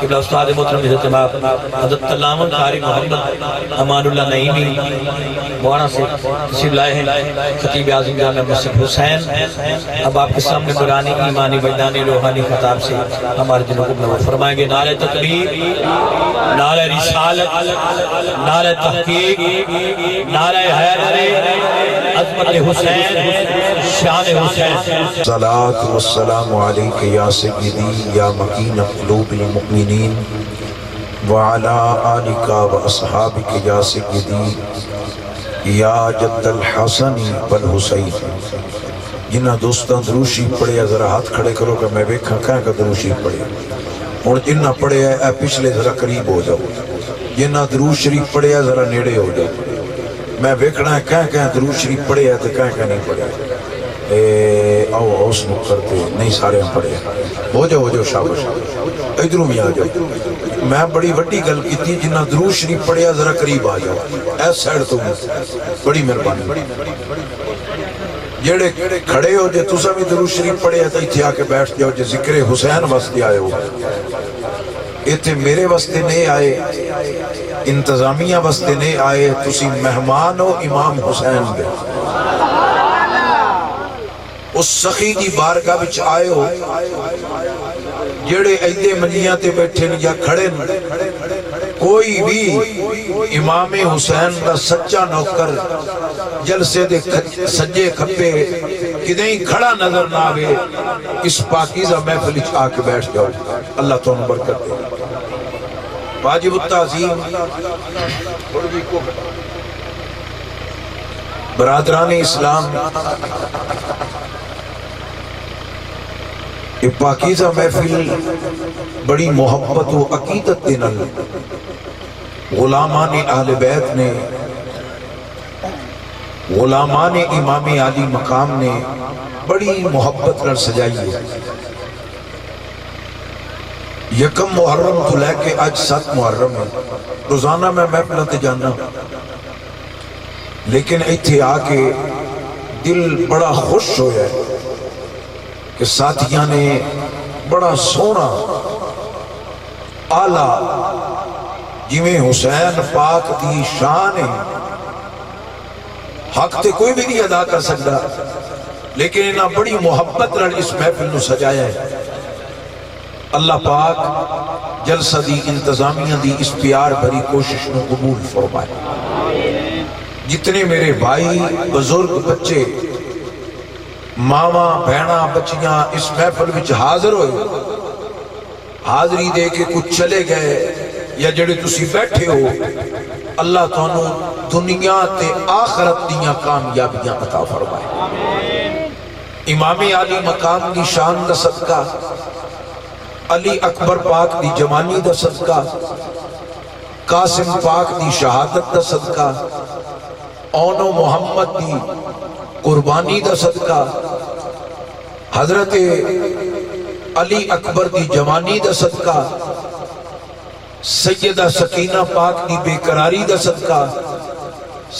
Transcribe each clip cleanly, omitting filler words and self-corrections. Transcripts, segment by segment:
قبلہ استاد محترم حضرت امام حضرت علامہ قاری محمد امان اللہ نعیمی مولانا سے تشریف لائے ہیں خطیب اعظم جامع مسجد حسین۔ اب آپ کے سامنے قرآنی ایمانی وجدانی روحانی خطاب سے ہمارے دلوں کو منور فرمائیں گے۔ نعرہ تکبیر، نعرہ رسالت، نعرہ تحقیق، نعرہ حیدر، عظمت حسین، شان حسین۔ الصلاة والسلام علیک یا سیدی یا مکین قلوب المؤمنین وعلا آلک و اصحابک یا سیدی یا جد الحسن والحسین۔ جنہ دوستان دروشی پڑھے ذرا ہاتھ کھڑے کرو کہ میں بیکھا کہاں کا دروشی پڑھے، اور جنہ پڑھے اے پچھلے ذرا قریب ہو جاؤ، جنہ دروش شریف پڑھے ذرا نیڑے ہو جاؤ، میں بیکھنا ہے کہاں دروش شریف پڑھے تو کہاں نہیں پڑھے۔ آؤ حسن کرتے نہیں سارے ہم پڑھے ہو جاؤ شاباش، ادھروں بھی آ جاؤ۔ میں بڑی وڈی گل کی تھی، جنہ درود شریف پڑھیا ذرا قریب آ جاؤ، ایس سائڈ تو بڑی مہربانی۔ جڑے کھڑے ہو جے تساں بھی درود شریف پڑھیا تو اتھے آ کے بیٹھ جاؤ، جے ذکر حسین واسطے آئے ہو، اتھے میرے واسطے نہیں آئے، انتظامیہ واسطے نہیں آئے، تسی مہمان ہو امام حسین دے، اس سخی دی بارگاہ وچ آئے ہو، جڑے ایدے منیاں تے بیٹھے یا کھڑے کوئی بھی امام حسین دا سچا نوکر جلسے دے سجے کھپے کدیں کھڑا نظر نہ آوے، اس پاکیزہ محفل وچ آ کے بیٹھ جاؤ، اللہ تو برکت دے۔ واجب التعظیم برادران اسلام، یہ پاکیزہ محفل بڑی محبت و عقیدت دینا، غلامان اہل بیت نے، غلامان امام علی مقام نے بڑی محبت کر سجائی ہے۔ یکم محرم تو لے کے آج 7 محرم ہے، روزانہ میں محفلوں تے جانا، لیکن ایتھے آ کے دل بڑا خوش ہویا ہے کہ ساتھیاں نے بڑا سونا آلہ جویں حسین پاک دی شان ہے، حق تے کوئی بھی نہیں ادا کر سکتا، لیکن انہاں بڑی محبت رل اس محفل نو سجایا ہے۔ اللہ پاک جلسہ دی انتظامیہ دی اس پیار بھری کوشش نو قبول فرمائے۔ جتنے میرے بھائی بزرگ بچے ماما بہنا بچیاں اس محفل وچ حاضر ہوئے، حاضری دے کے کچھ چلے گئے یا جڑے تسی بیٹھے ہو، اللہ تانوں دنیا تے آخرت دیاں کامیابیاں عطا فرمائے۔ امام علی مقام دی شان دا صدقہ، علی اکبر پاک دی جوانی دا صدقہ، قاسم پاک دی شہادت دا صدقہ، اونو محمد دی قربانی دا صدقہ، حضرت علی اکبر دی جوانی دا صدقہ، سیدہ سکینہ پاک دی بے قراری دا صدقہ،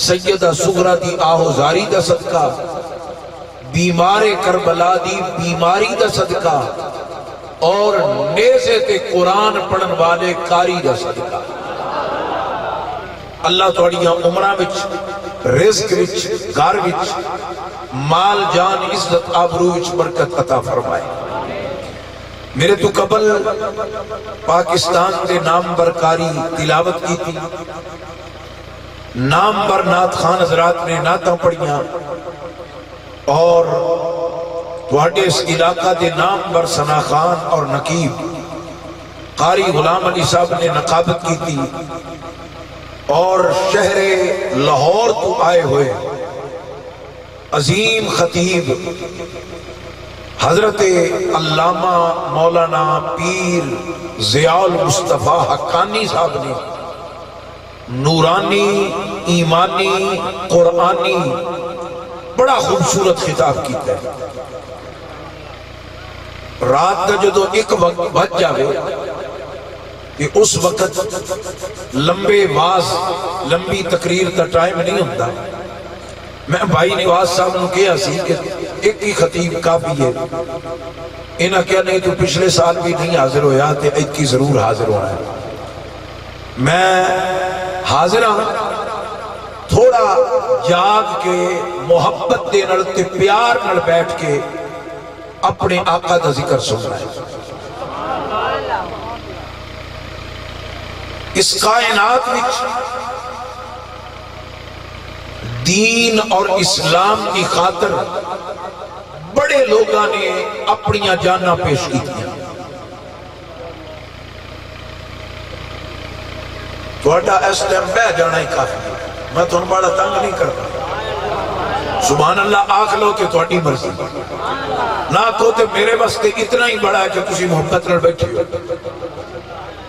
سیدہ صغرا دی آہوزاری دا صدقہ، بیمار کربلا دی بیماری دا صدقہ، اور نیزے تے قرآن پڑھن والے قاری دا صدقہ۔ اللہ توڑیاں عمرہ وچ، رزق وچ، گھر وچ، مال جان عزت آبرو وچ برکت عطا فرمائے۔ میرے تو قبل پاکستان دے نام برکاری تلاوت کی تھی، نام بر نعت خان حضرات نے نعتاں پڑھیاں، اور توڑے اس علاقہ دے نام بر ثنا خان اور نقیب قاری غلام علی صاحب نے نقابت کی تھی، اور شہر لاہور تو آئے ہوئے عظیم خطیب حضرت علامہ مولانا پیر ضیاء المصطفیٰ حقانی صاحب نے نورانی ایمانی قرآنی بڑا خوبصورت خطاب کیتا ہے۔ رات کا جدو ایک وقت بچ جاوے کہ اس وقت لمبے واز لمبی تقریر کا ٹائم نہیں ہوتا، میں بھائی نواز صاحب نے کہا سی کہ ایک ہی خطیب کافی ہے. انہاں کیا نہیں تو پچھلے سال بھی نہیں حاضر ہویا تے ایک کی ضرور حاضر ہونا ہے. میں حاضر ہوں تھوڑا جاگ کے محبت دے نال تے پیار نال بیٹھ کے اپنے آقا دا ذکر سننا ہے. اس کائنات وچ دین اور اسلام کی خاطر بڑے لوگاں نے اپنی جاناں پیش کی تھی. تھوڑا اس ٹائم بہ جانا ہی کافی ہے. میں تو بڑا تنگ نہیں کرتا. سبحان اللہ آکھ لو کہ تھوڑی مرضی نہ کو تے میرے واسطے اتنا ہی بڑا ہے کہ تسی محبت نال بیٹھے ہو.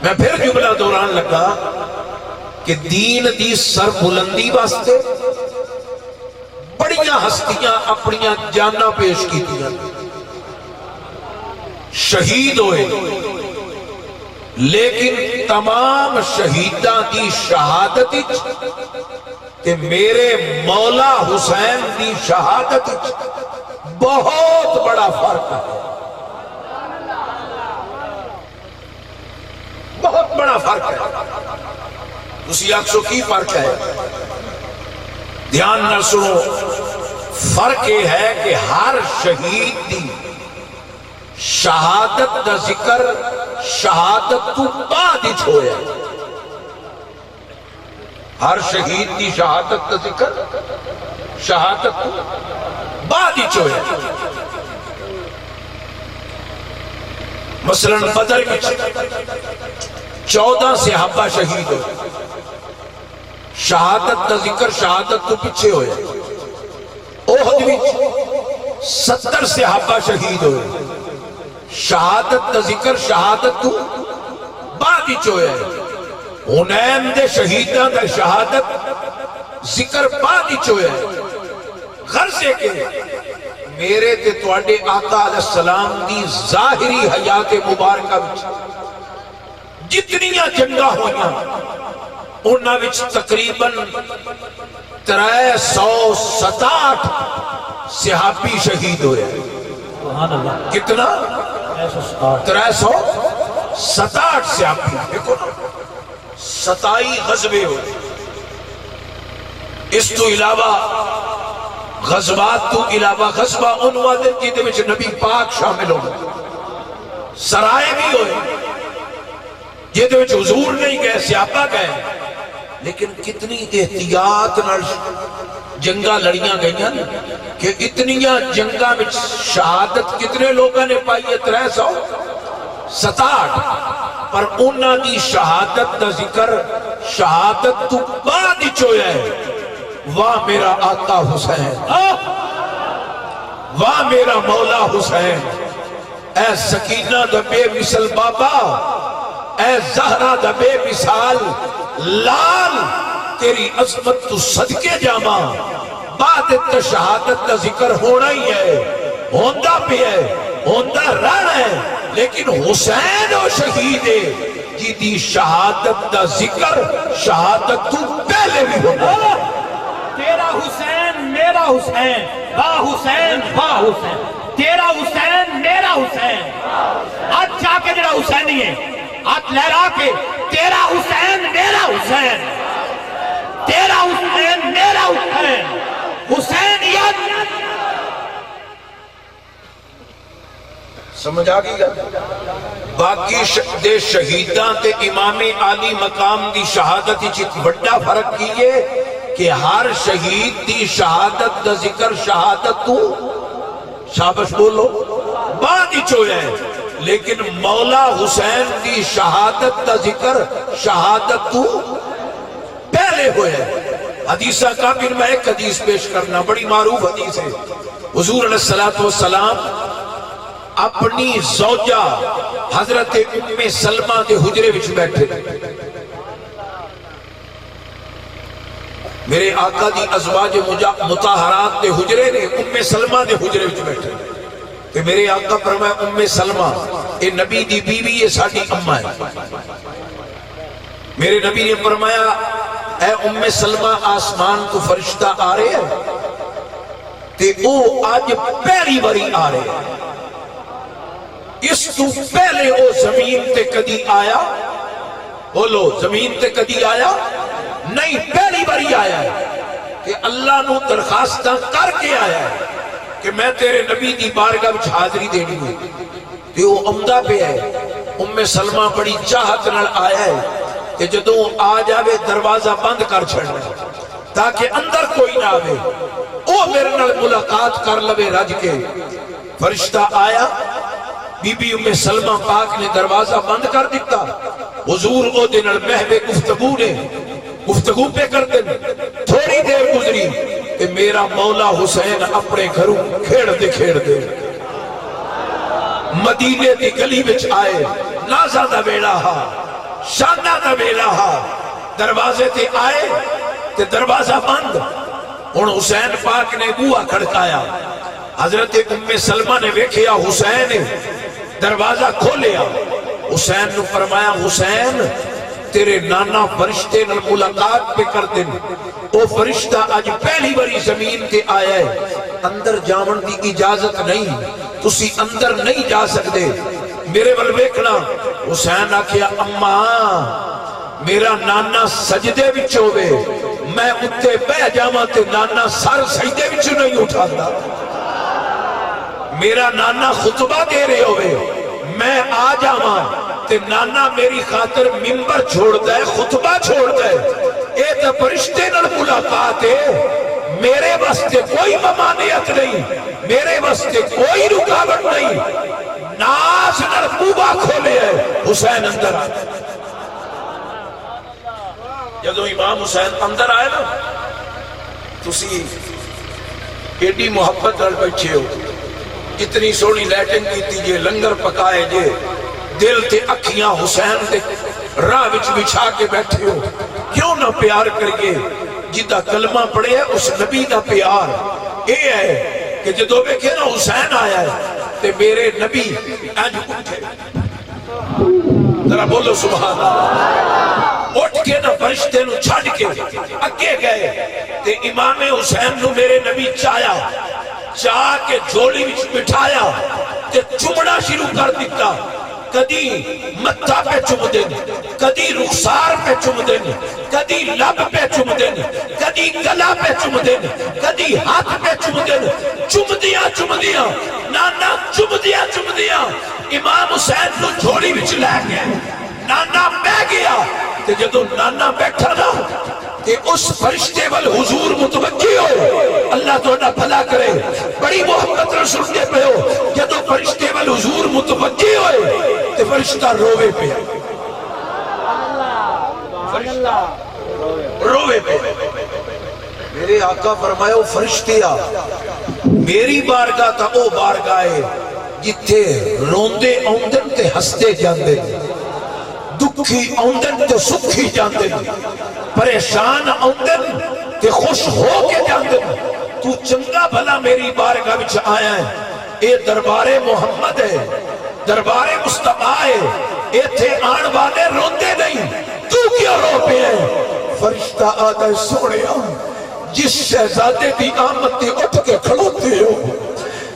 میں پھر جملہ دوران لگا کہ دین دی سر بلندی واسطے بڑیاں ہستیاں اپنیاں جاناں پیش کی تھی, شہید ہوئے, لیکن تمام شہیداں دی شہادت کہ میرے مولا حسین دی شہادت بہت بڑا فرق ہے. بہت بڑا فرق ہے. اسی اکسو کی فرق ہے؟ دھیان نہ سنو. فرق یہ ہے کہ ہر شہید دی شہادت دا ذکر شہادت تو بعد ہی چھویا. ہر شہید دی شہادت دا ذکر شہادت تو بعد ہی چھویا. مثلا بدر میں 14 صحابہ شہید ہوئے. شہادت دا ذکر شہادت تو پیچھے ہوئے. احد میں 70 صحابہ شہید ہوئے. شہادت دا ذکر شہادت تو بعد ہی چھویا. حنین دے شہیداں دا شہادت ذکر بعد ہی چھویا. غرض ہے کہ میرے تے تواڈے آقا علیہ السلام دی ظاہری حیات مبارکہ وچ جتنیاں جنگاں ہوئیاں انہاں وچ تقریباً 367 صحابی شہید ہوئے. کتنا؟ 367 صحابی. دیکھو 27 غزوے ہوئے. اس تو علاوہ غزوات تو علاوہ غزوہ انواع دن جیدے وچ نبی پاک شامل ہوئے. سرائے بھی ہوئے جیدے وچ حضور نہیں گئے, صحابہ گئے. لیکن کتنی احتیاط نال جنگاں لڑیاں گئیاں کہ اتنیاں جنگاں وچ شہادت کتنے لوگاں نے پائی ہے؟ 367. پر انہاں دی شہادت دا ذکر شہادت تو بعد ہی چھویا ہے. واہ میرا آقا حسین, واہ میرا مولا حسین, اے سکینہ دا بے مثل بابا, اے زہرہ دا بے مثال لال, تیری عظمت تو صدقے جاما. بعد شہادت دا ذکر ہونا ہی ہے, ہوندہ پہ ہے, ہوندہ رہنا ہے. لیکن حسین و شہید ہے جی دی شہادت دا ذکر شہادت تو پہلے بھی ہونا ہے. تیرا حسین میرا حسین, واہ حسین واہ حسین, تیرا حسین میرا حسین. ہاتھ جا کے جڑا حسینی ہے ہاتھ لہرا کے, تیرا حسین میرا حسین, تیرا حسین میرا حسین. حسینیت سمجھ آگئی گا. باقی دے شہیداں تے امام عالی مقام دی شہادت ایک بڑا فرق کیے کہ ہر شہید دی شہادت دا ذکر شہادت تو شابش بولو بعد ہی چھویا ہے. لیکن مولا حسین دی شہادت دا ذکر شہادت تو پہلے ہویا ہے. حدیثہ کامل میں ایک حدیث پیش کرنا, بڑی معروف حدیث ہے. حضور علیہ السلام اپنی زوجہ حضرت ام سلمہ دے حجرے وچ بیٹھے. میرے آقا دی ازواج مطہرات دے حجرے نے ام سلمہ دے حجرے وچ بیٹھے. کہ میرے آقا فرمایا ام سلمہ اے نبی دی بیوی یہ ساڈی اماں ہے. میرے نبی نے فرمایا اے ام سلمہ آسمان کو فرشتہ آ رہے ہیں؟ تے او آج پہلی باری آ رہے ہیں. اس تو پہلے او زمین تے کدی آیا؟ بولو زمین تے کدی آیا نہیں، پہلی باری آیا ہے کہ اللہ نو درخواستاں کر کے آیا ہے کہ میں تیرے نبی دی بارگاہ وچ حاضری دینی ہے. تے وہ عمدہ پہ ہے. ام سلمہ بڑی چاہت نال آیا ہے کہ جدوں آ جاوے دروازہ بند کر چھڑنا تاکہ اندر کوئی نہ آوے، او میرے نال ملاقات کر لوے رج کے. فرشتہ آیا، بی بی ام سلمہ پاک نے دروازہ بند کر دیتا. حضور او دے نال محو گفتگو پہ کرتے. تھوڑی دیر گزری کہ میرا مولا حسین اپنے گھروں کھیڑ دے مدینے دی گلی وچ آئے. نازا دا ویلا ہا، شانہ دا ویلا ہا، دروازے تے آئے تے دروازہ بند. ہن حسین پاک نے بوہا کھڑکایا. حضرت ام سلمہ نے ویکھیا حسین، دروازہ کھولیا. حسین نے فرمایا حسین تیرے نانا فرشتے نال ملاقات پہ کر دیں. وہ فرشتہ آج پہلی باری زمین تے آیا ہے. اندر جاون دی اجازت نہیں، تسی اندر نہیں جا سکتے. میرے ول ویکھنا. حسین آکھیا اماں میرا نانا سجدے وچ ہوے، میں اتے بہ جاواں تے نانا سر سجدے وچ نہیں اٹھاندا. میرا نانا خطبہ دے رہے ہوئے، میں آ جاواں تے نانا میری خاطر ممبر چھوڑ دے، خطبہ چھوڑ دے. اے تے فرشتے نال ملاقات ہے، میرے واسطے کوئی ممانعت نہیں، میرے واسطے کوئی رکاوٹ نہیں. ناز نال بوبا کھولے ہے. حسین اندر آ. جدو امام حسین اندر آئے نا، تسی ایڈی محبت نال بیٹھے ہو، اتنی سونی لیٹنگ کیتی جے، لنگر پکائے جے، دل تے اکھیاں حسین تے راہ وچ بچھا کے بیٹھے ہو. کیوں نہ پیار کریے؟ جدا کلمہ پڑھے ہے اس نبی دا پیار. اے ہے کہ جدو ویکھے نا حسین آیا ہے تے میرے نبی انج اٹھے. ذرا بولو سبحان اللہ. اٹھ کے نہ فرشتے نو چھڑ کے اگے گئے تے امام حسین نو میرے نبی چاہ کے جھولی وچ بٹھایا تے چمڑا شروع کر دیتا. کدی متھا پہ چم دین، کدی رخسار پہ چم دین، کدی لب پہ چم دین، کدی گلا پہ چم دین، کدی ہاتھ پہ چم دین. چم دیاں نانا چم دیاں امام حسین نو جھولی وچ لے گئے. نانا بہ گیا تے جدو نانا بیٹھا نا تے اس فرشتے وال حضور متوجہ ہو. اللہ تہاڈا بھلا کرے، بڑی محبت نال سنتے پے ہو. جدو فرشتے وال حضور متوجہ ہوئے تے فرشتہ روے پہ، روے پہ. میرے آقا فرمایا او فرشتے آ، میری بارگاہ تا او بارگاہ ہے جتھے روندے آؤندن تے ہستے جاندے، دکھی آؤندن تے سکھی جاندے، پریشان آؤندن تے خوش ہو کے جاندن. تو چنگا بھلا میری بارگاہ وچ آیا ہے. اے دربار محمد ہے، دربار مصطفیٰ ہے. ایتھے آن والے روندے نہیں، تو کیا رو پہ ہے؟ فرشتہ آتا ہے سوڑیا جس شہزادے دی آمد تے اٹھ کے کھڑوتے ہو،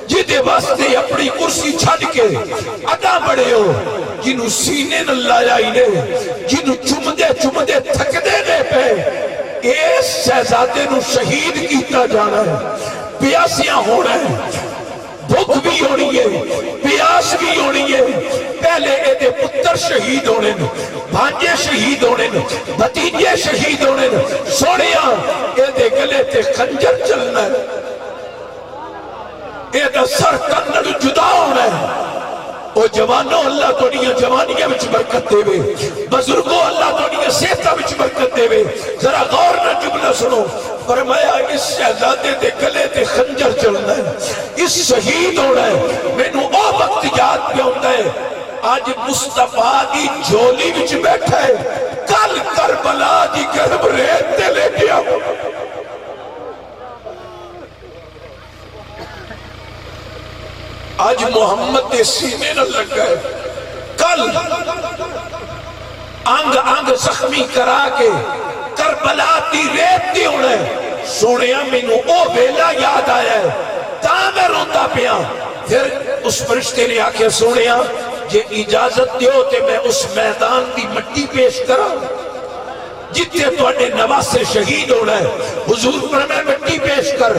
جدے واسطے اپنی کرسی چھڑ کے ادا بڑے ہو، جنہوں سینے نہ لایا ہی نے، جنہوں چمدے تھک دے نے پہ. اس شہزادے نو شہید کیتا جانا ہے. پیاسیاں ہونا ہے، بھوک بھی ہونی ہے، پیاس بھی ہونی ہے. پہلے اے دے پتر شہید ہونے، بھانجے شہید ہونے، بھتیجے شہید ہونے. سوڑیاں اے دے گلے تے خنجر چلنا ہے، اے دا سر کنڈ جدا ہونا ہے. او جوانوں اللہ توڑیاں جوانیاں وچ برکت دے وے، بزرگوں اللہ توڑیاں صحتاں وچ برکت دے وے. ذرا غور نہ جملہ سنو. فرمایا اس شہزادے دے گلے تے خنجر چلنا ہے، اس شہید ہونا ہے. میں نو او وقت یاد پہ ہوتا ہے آج مصطفیٰ دی جھولی وچ بیٹھا ہے، کل کربلا دی گرم ریت تے لے گیا. آج محمد دے سینے نہ لگا ہے، کل انگ زخمی کرا کے کربلا دی ریت دی ہونا ہے. سونے مینوں او ویلا یاد آیا ہے تا میں روندا پیا. پھر اس فرشتے نے آکھیا سونے جے اجازت دیو تے میں اس میدان دی مٹی پیش کراں جتے تواڈے نواسے شہید ہونا ہے. حضور فرمایا مٹی پیش کر.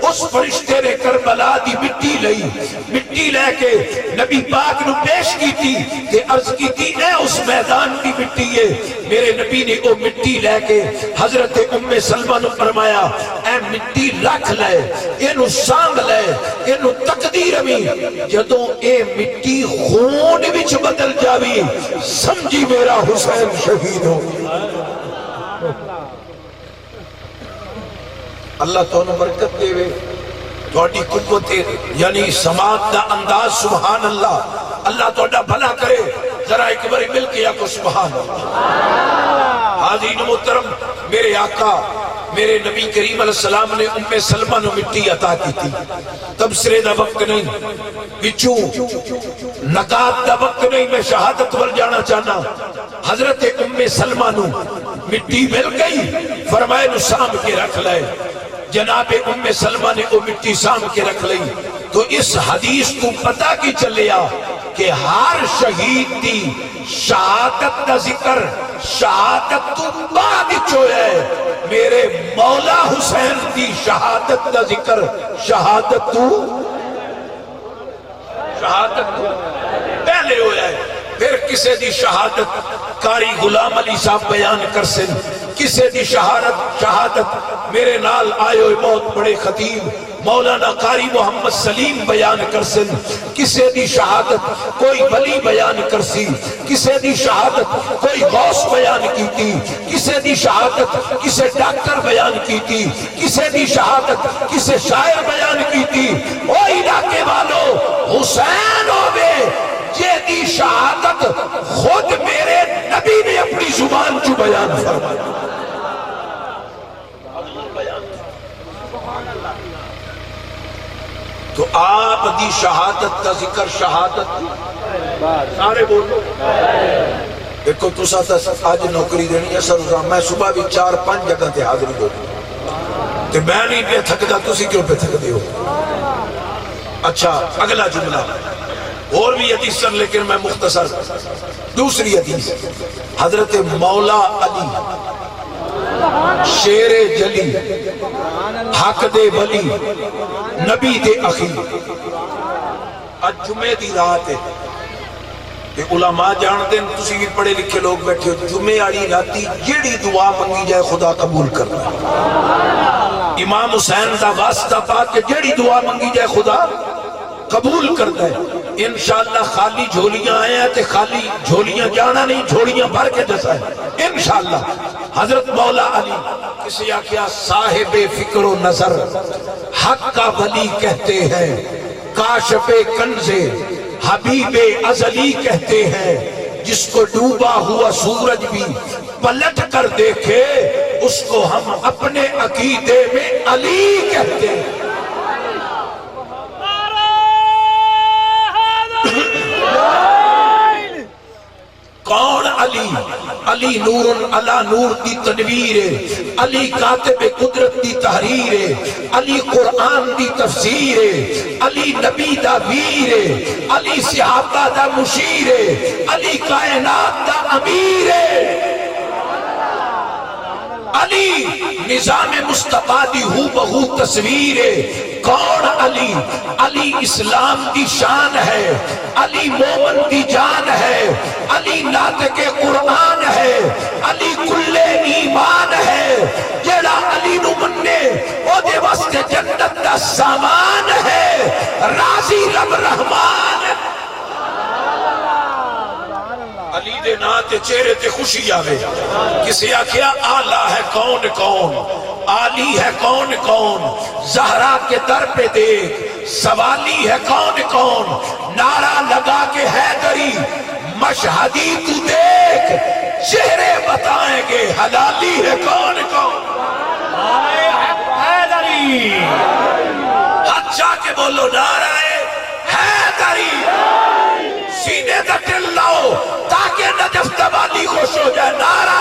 اس فرشتے نے کربلا دی مٹی لئی, مٹی لے کے نبی پاک نو پیش کی تھی تے عرض کی تھی اے اس میدان دی مٹی ہے. میرے نبی نے او مٹی لے کے حضرت ام سلمہ نو فرمایا اے مٹی رکھ لے, اینو سانگ لے, اینو تقدیر میں جدوں اے مٹی خون وچ بدل جاوی سمجھی میرا حسین شہید ہو. اللہ تو برکت دے وے تھوڑی قوت یعنی سماعت دا انداز سبحان اللہ. اللہ تھوڑا بھلا کرے. ذرا ایک بار مل کے آکو سبحان اللہ. حاضرین محترم میرے آقا میرے نبی کریم علیہ السلام نے ام سلمہ نو مٹی عطا کی تھی. تبصرے دا وقت نہیں, بچوں نکات دا وقت نہیں, میں شہادت ور جانا چاہنا. حضرت ام سلمہ نو مٹی مل گئی, فرمائے نو سام کے رکھ لائے. جناب ام سلمہ نے وہ مٹی سام کے رکھ لئی. تو اس حدیث کو پتہ کی چلیا کہ ہر شہید دی شہادت دا ذکر شہادت تو بعد چویا ہے. میرے مولا حسین دی شہادت دا ذکر شہادت تو پہلے ہویا ہے. پھر کسے دی شہادت قاری غلام علی صاحب بیان کر سن, کسے دی شہادت میرے نال آئے ہوئے بہت بڑے خطیب مولانا قاری محمد سلیم بیان کر سن, کسے دی شہادت کوئی ولی بیان کر سی, کسے دی شہادت کوئی غوث بیان کی تھی, کسے دی شہادت کسے ڈاکٹر بیان کی تھی, کسے دی شہادت کسے شاعر بیان کی تھی. او علاقے والو حسین ہوئے یہ دی شہادت خود میرے نبی نے اپنی زبان جو بیان فرمایا. تو آپ دی شہادت کا ذکر شہادت سارے بولو. دیکھو تسا تا آج نوکری دینی ہے سر, میں صبح بھی 4-5 جگہ تے حاضری دو تے میں نہیں پہ تھکدا, تسی کیوں پہ تھک دیو. اچھا اگلا جملہ اور بھی حدیث سن لیکن میں مختصر. دوسری حدیث حضرت مولا علی شیر جلی حق دے ولی نبی دے اخی. آج جمعے دی رات ہے کہ علماء جان دیں تسی بھی پڑھے لکھے لوگ بیٹھے ہو, جمعے آڑی راتی جیڑی دعا منگی جائے خدا قبول کرنا. امام حسین دا واسطہ پا کہ جیڑی دعا منگی جائے خدا قبول کرتا ہے. انشاءاللہ خالی جھولیاں آئے ہیں تے خالی جھولیاں جانا نہیں, جھولیاں بھر کے جیسا ہے انشاءاللہ. حضرت مولا علی کسی آکھیا صاحب فکر و نظر حق کا ولی کہتے ہیں, کاشف کنز حبیب ازلی کہتے ہیں, جس کو ڈوبا ہوا سورج بھی پلٹ کر دیکھے اس کو ہم اپنے عقیدے میں علی کہتے ہیں. کون علی؟ علی نور علا نور دی تنویر ہے, علی کاتب قدرت دی تحریر ہے, علی قرآن دی تفسیر ہے, علی نبی دا ویر ہے, علی صحابہ دا مشیر ہے, علی کائنات دا امیر ہے. علی نظام مصطفیٰ دی ہو بہو تصویر ہے. کون علی؟ علی اسلام دی شان ہے, علی مومن دی جان ہے, علی ناطق قرآن ہے, علی کل ایمان ہے. جیڑا علی نو مننے او دے واسطے جنت دا سامان ہے, راضی رب رحمان. علی دے نا تے چہرے تے خوشی آوے. کسی آکھیا آلہ ہے کون کون, عالی ہے کون کون, زہرا کے در پہ دیکھ سوالی ہے کون کون, نعرہ لگا کے حیدری مشہدی تو دیکھ, چہرے بتائیں گے حلالی ہے کون کون. حیدری ہاتھ جا کے بولو نعرہ حیدری, سینے تک ٹل لاؤ تاکہ نجف تبالی خوش ہو جائے. نعرہ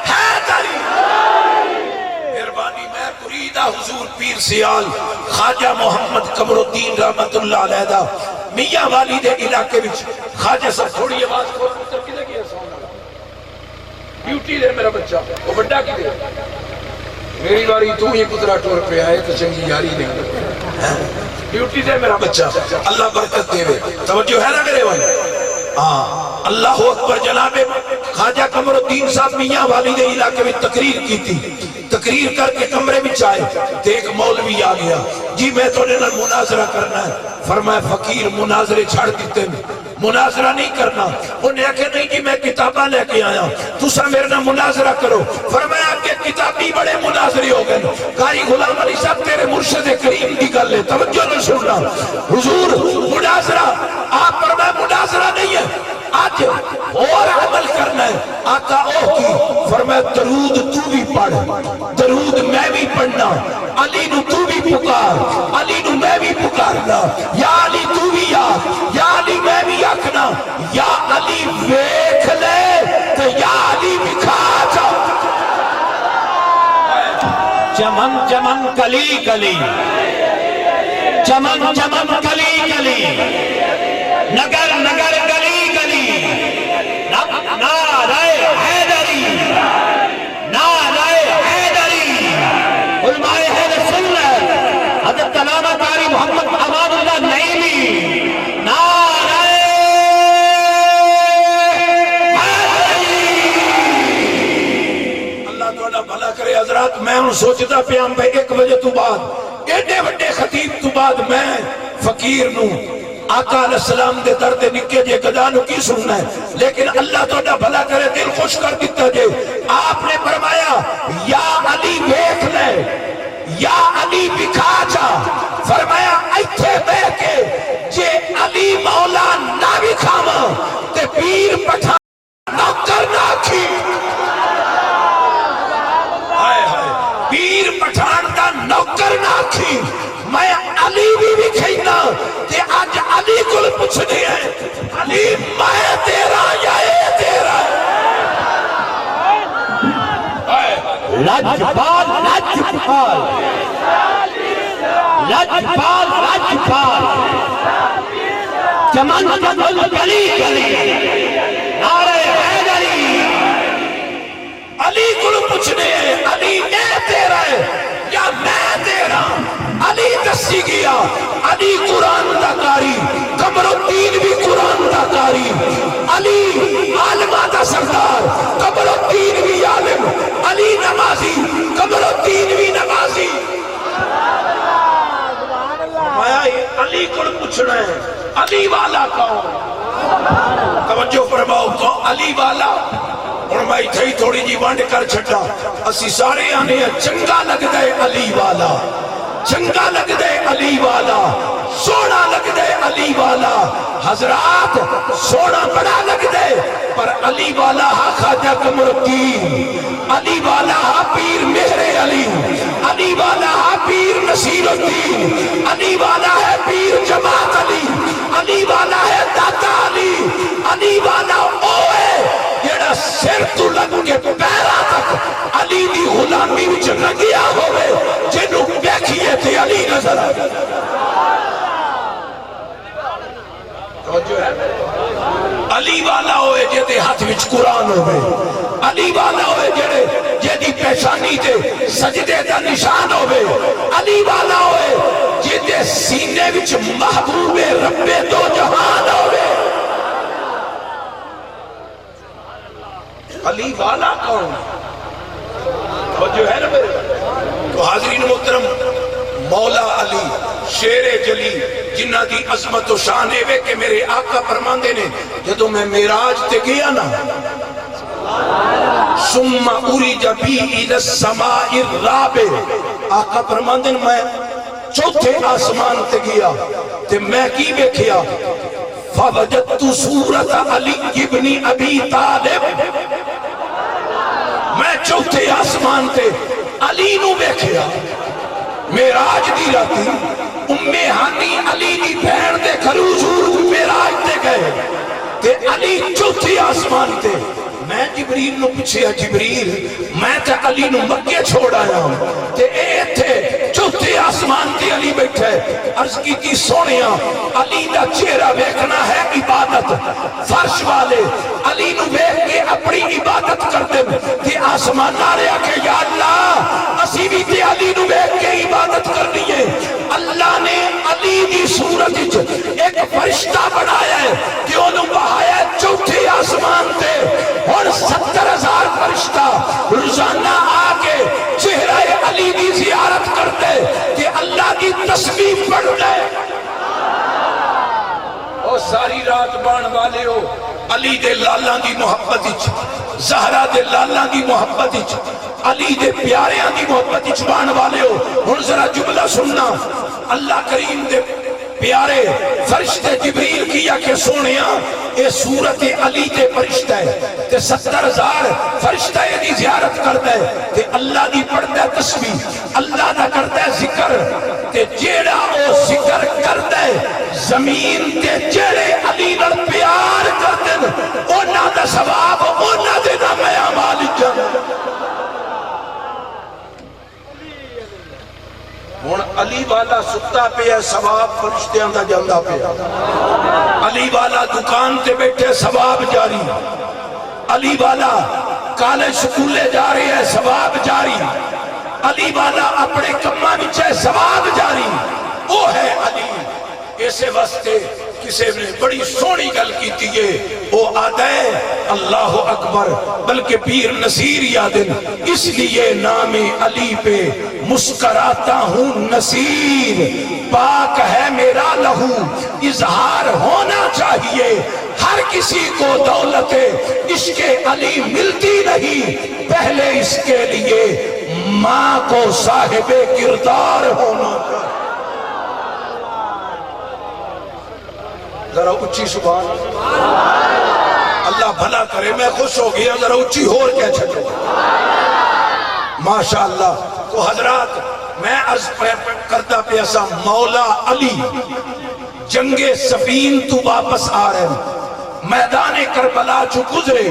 حیدری. مہربانی میں مرید سیال خواجہ محمد قمر الدین رحمت اللہ علیہ دا میاں والی دے علاقے وچ خواجہ صاحب تھوڑی آواز کھول پتر کدے گیا سون والا ڈیوٹی دے میرا بچہ وہ بڑا کی دے میری باری تو ہی پترا ٹور پہ آئے تو چنگی یاری نہیں ڈیوٹی دے میرا بچہ اللہ برکت دے توجہ ہے نا میرے بھائی ہاں اللہ اکبر جناب خواجہ قمر الدین صاحب میاں والی دے علاقے میں تقریر کی تھی تقریر کر کے کمرے میں آئے تو ایک مولوی آ گیا جی میں تو نے مناظرہ کرنا ہے فرمایا فقیر مناظرے چھڑ دیتے ہیں مناظرہ نہیں کرنا انہیں کہا نہیں جی میں کتابہ لے کے آیا تسا میرے نہ مناظرہ کرو فرمایا کہ کتابی بڑے مناظری ہو گئے قاری غلام علی صاحب تیرے مرشد کریم کی گل ہے توجہ نہ سننا حضور مناظرہ آپ فرمایا مناظرہ نہیں ہے آج اور عمل کرنا ہے آقا او کی فرمایا درود تو بھی پڑھ درود میں بھی پڑھنا علی نو تو بھی پکار علی نو میں بھی پکارنا یا علی تو بھی یا علی میں بھی آکھنا یا علی ویکھ لے تو یا علی بکھا جا چمن چمن کلی کلی چمن چمن کلی کلی نگر نگر گلی گلی نعرہ حیدری نعرہ حیدری علماء اہل سنت حضرت علامہ قاری محمد امان اللہ نعیمی نعرہ حیدری اللہ تعالیٰ بھلا کرے حضرات میں ہوں سوچتا پیام بھائی 1 بجے تو بعد ایڈے وڈے خطیب تو بعد میں فقیر نوں آقا علیہ السلام دے درد نکے جے گدانو کی سننا ہے لیکن اللہ تو بھلا کرے دل خوش کر دیتا جے آپ نے فرمایا یا علی بیٹھ لے یا علی بکھا جا فرمایا ایتھے بے کے جے علی مولا نہ بکھاما تے پیر پٹھان نوکر نہ کھی پیر پٹھان دا نوکر نہ کھی میں علی بھی کھینا تے آج علی کو پوچھنے ہیں علی میں تیرا یا اے تیرا لجپال لجپال لجپال لجپال چمن چمن گلی گلی نعرہ حیدری علی کو پوچھنے ہیں علی اے تیرا ہے یا میں تیرا علی دسی گیا علی قرآن دا قاری قمر الدین بھی قرآن دا قاری علی عالمہ دا سردار قمر الدین بھی عالم علی نمازی قمر الدین بھی نمازی علی کو پوچھنا ہے علی والا کون توجہ فرماؤ کون علی والا اور میں تھئی تھوڑی جی وانڈ کر چھٹا اسی سارے آنے چنگا لگ دے علی والا چنگا لگ دے علی والا سونا لگ دے علی والا حضرات سونا بڑا لگ دے پر علی والا ہا خواجہ قمر الدین علی والا ہا پیر مہر علی علی والا ہا پیر نصیر الدین علی والا ہے پیر جماعت علی علی والا ہے داتا علی علی والا اوے جیڑا سر تو لگ کے پیرا تک علی دی غلامی وچ لگیا ہوئے جنوں دیکھیے تھے علی نظر علی والا ہوئے جیدے ہاتھ وچ قرآن ہوئے علی والا ہوئے جیدی پیشانی تے سجدے دا نشان ہوئے علی والا ہوئے جیدے سینے وچ محبوب رب دو جہان ہوئے علی والا کون وہ جو ہے نا میرے تو حاضرین محترم مولا علی شیر جلی جنہ دی عظمت و شان ہے کہ میرے آقا فرماندے نے جدو میں معراج تے گیا نا ثم اُرِجَ بِی إِلَى السَّمَاءِ الرَّابِعِ آقا فرماندے نے میں چوتھے آسمان تے گیا تے میں کی دیکھیا فَوَجَدْتُ صُورَةَ عَلِيِّ بْنِ أَبِي طَالِبٍ میں چوتھے آسمان تے علی نو دیکھیا معراج دی راتی ہانی علی دی بہن دے گھرو حضور معراج تے گئے تے علی چوتھے آسمان تے میں جبریل نو پوچھیا جبریل میں تے علی نو مکے چھوڑ آیا تے اے تھے چوتھے آسمان تے علی بیٹھا ہے. عرض کی سونیا علی دا چہرہ ویکھنا ہے عبادت. فرش والے علی نو ویکھ کے اپنی عبادت کرتے تے آسمان نارے آکھے یا اللہ اسی بھی تے علی نو ویکھ کے عبادت کرنی ہے. اللہ نے علی دی صورت ایک فرشتہ بنایا ہے کہ انہوں بہایا ہے چوتھے آسمان تے. اور 70,000 فرشتہ روزانہ آکے چہرہ علی دی زیارت کرتے کہ اللہ کی تسبیح پڑھتے. اور ساری رات بان والے ہو علی دے لالاں دی محبت اچ, زہرا دے لالاں دی محبت اچ, علی دے پیاریاں دی محبت اچ بان والے ہو. ہن ذرا جملہ سننا. اللہ کریم دے پیارے فرشتے جبریل کیا کہ سونیا اے صورت علی تے فرشتہ ہے تے 70,000 فرشتہ دی زیارت کرتا ہے تے اللہ دی پڑھتا ہے تسبیح, اللہ دا کرتا ہے ذکر تے جیڑا او ذکر کرتا ہے زمین تے جیڑے علی نال پیار کرتے ہیں انہاں دا ثواب انہاں دے نام اعمال جنت. ہن علی والا ستا پیا ثواب فرشتیاں دا جاندا پیا. علی والا دکان تے بیٹھے ثواب جاری. علی والا کالج سکولے جا رہے ہے ثواب جاری. علی والا اپنے کماں وچ ہے ثواب جاری. وہ ہے علی. اسے واسطے کسی نے بڑی سونی گل کیتی ہے وہ آتا ہے اللہ اکبر بلکہ پیر نصیر یادن اس لیے نام علی پہ مسکراتا ہوں نصیر. پاک ہے میرا لہو اظہار ہونا چاہیے. ہر کسی کو دولت عشق علی ملتی نہیں پہلے اس کے لیے ماں کو صاحب کردار ہونا چاہیے. ذرا اچھی سبحان اللہ بھلا کرے. میں خوش ہو گیا. ذرا اچھی اور کیا چھٹو ماشاءاللہ. تو حضرات میں عرض کرتا پیسا مولا علی جنگ صفین تو واپس آ رہے ہیں میدان کربلا چو گزرے